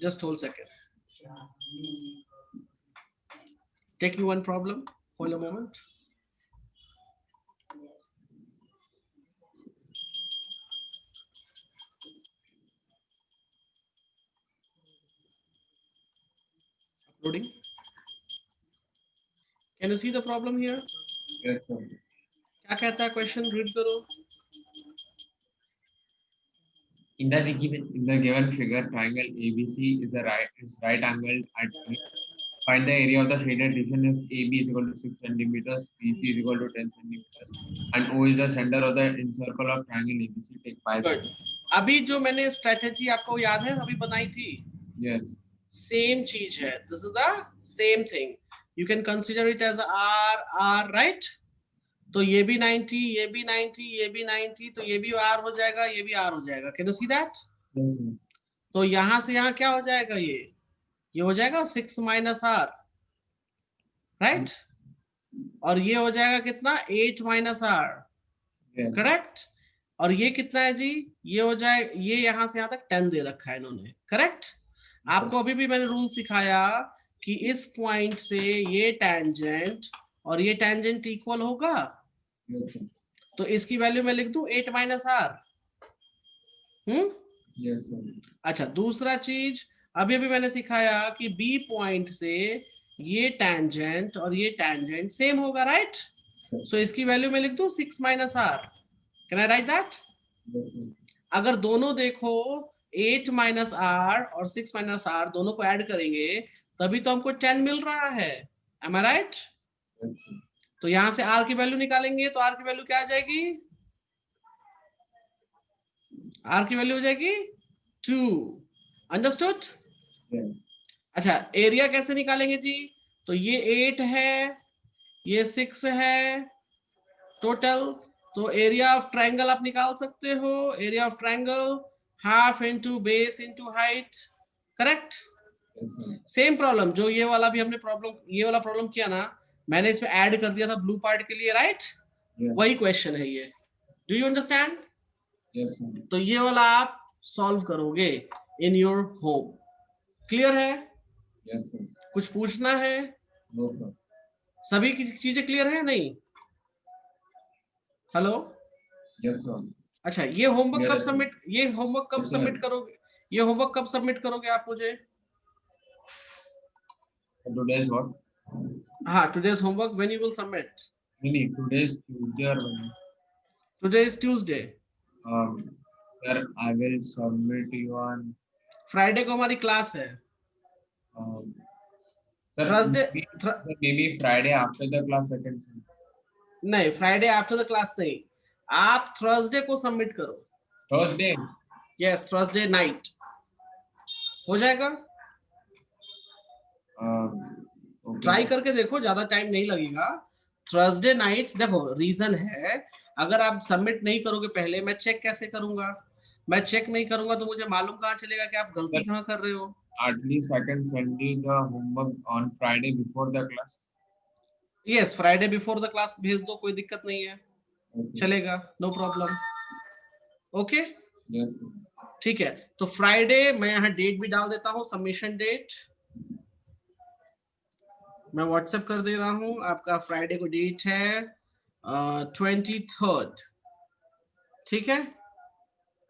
Just hold second. Taking one problem. Hold a moment. Uploading. Can you see the problem here? Yes, sir. क्या कहता है question? Read करो. In the given figure, triangle ABC is right angled at B. Find the area of the shaded region if AB is equal to 6 centimeters, BC is equal to 10 centimeters, and O is the center of the encircle of triangle ABC. Take 5 Good. seconds. अभी जो मैंने strategy आपको याद है अभी बनाई थी, Yes. Same चीज है. This is the same thing. You can consider it as R right. तो ये भी 90, ये भी 90, ये भी 90, तो ये भी आर हो जाएगा, ये भी आर हो जाएगा. Can you see that? Yes, sir. तो यहां से यहां क्या हो जाएगा? ये हो जाएगा 6 माइनस आर, राइट? और ये हो जाएगा कितना? 8 माइनस आर. Yes. करेक्ट? और ये कितना है जी? ये हो जाए, ये यहां से यहां तक 10 दे रखा है इन्होंने. करेक्ट? आपको अभी भी मैंने रूल सिखाया कि इस पॉइंट से ये टैंजेंट और ये टैंजेंट इक्वल होगा. Yes, sir. तो इसकी वैल्यू मैं लिख दूं 8 माइनस आर. Yes, sir. अच्छा, दूसरा चीज अभी अभी मैंने सिखाया कि बी पॉइंट से ये टैंजेंट और ये टैंजेंट सेम होगा, राइट? सो इसकी वैल्यू मैं लिख दूं 6 minus R. Can I write that? Yes, sir. अगर दोनों देखो 8 माइनस आर और 6 माइनस आर दोनों को ऐड करेंगे तभी तो हमको 10 मिल रहा है. M I right? Yes, sir. तो यहां से आर की वैल्यू निकालेंगे तो आर की वैल्यू क्या आ जाएगी? आर की वैल्यू हो जाएगी 2. अंडरस्टूड? Yes. अच्छा, एरिया कैसे निकालेंगे जी? तो ये 8 है, ये 6 है टोटल. तो एरिया ऑफ ट्रायंगल आप निकाल सकते हो. Area of triangle half into base into height. Correct? Yes, sir. Same problem जो ये वाला भी हमने प्रॉब्लम, ये वाला प्रॉब्लम किया ना, मैंने इसमें ऐड कर दिया था ब्लू पार्ट के लिए, राइट? Yes. वही क्वेश्चन है ये. Do you understand? Yes, sir. तो ये वाला आप सॉल्व करोगे इन योर होम. क्लियर है? Yes, sir. कुछ पूछना है? No, sir. सभी की चीजें क्लियर है नहीं? हेलो? Yes, sir. अच्छा, ये होमवर्क Clear कब है. सबमिट, ये होमवर्क कब Yes, sir. सबमिट करोगे? ये होमवर्क कब सबमिट करोगे आप मुझे? Today's what? हाँ, today's homework when you will submit? Today's Tuesday or Wednesday. Today is Tuesday. Sir, I will submit you on Friday को हमारी क्लास है. sir, Thursday, sir, maybe Friday after the class I can send. नहीं, Friday after the class नहीं, आप Thursday को submit करो. Thursday. Yes, Thursday night हो जाएगा. Okay. ट्राई करके देखो, ज्यादा टाइम नहीं लगेगा. Thursday night. देखो, रीजन है, अगर आप सबमिट नहीं करोगे पहले, मैं चेक कैसे करूंगा? मैं चेक नहीं करूंगा तो मुझे मालूम कहाँ चलेगा कि आप गलती कहाँ कर रहे हो? At least I can send you the homework on Friday before the class. यस, फ्राइडे बिफोर द क्लास भेज दो, कोई दिक्कत नहीं है. Okay. चलेगा, no problem. Okay, Yes, sir. ठीक है. तो फ्राइडे मैं यहाँ डेट भी डाल देता हूँ, सबमिशन डेट मैं व्हाट्सएप कर दे रहा हूँ. आपका फ्राइडे को डेट है 23rd. ठीक है?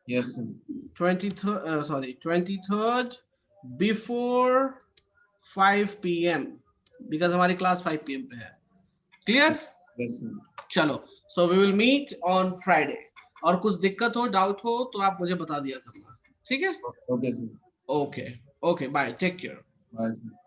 Yes, sir. 23rd, sorry, 23rd before 5 p.m. because हमारी क्लास 5 p.m. पे है. Clear? Yes, sir. चलो, so we will meet on Friday. और कुछ दिक्कत हो, डाउट हो तो आप मुझे बता दिया करना. ठीक है? Okay, sir. Okay. Okay. Bye. Take care. Bye, sir.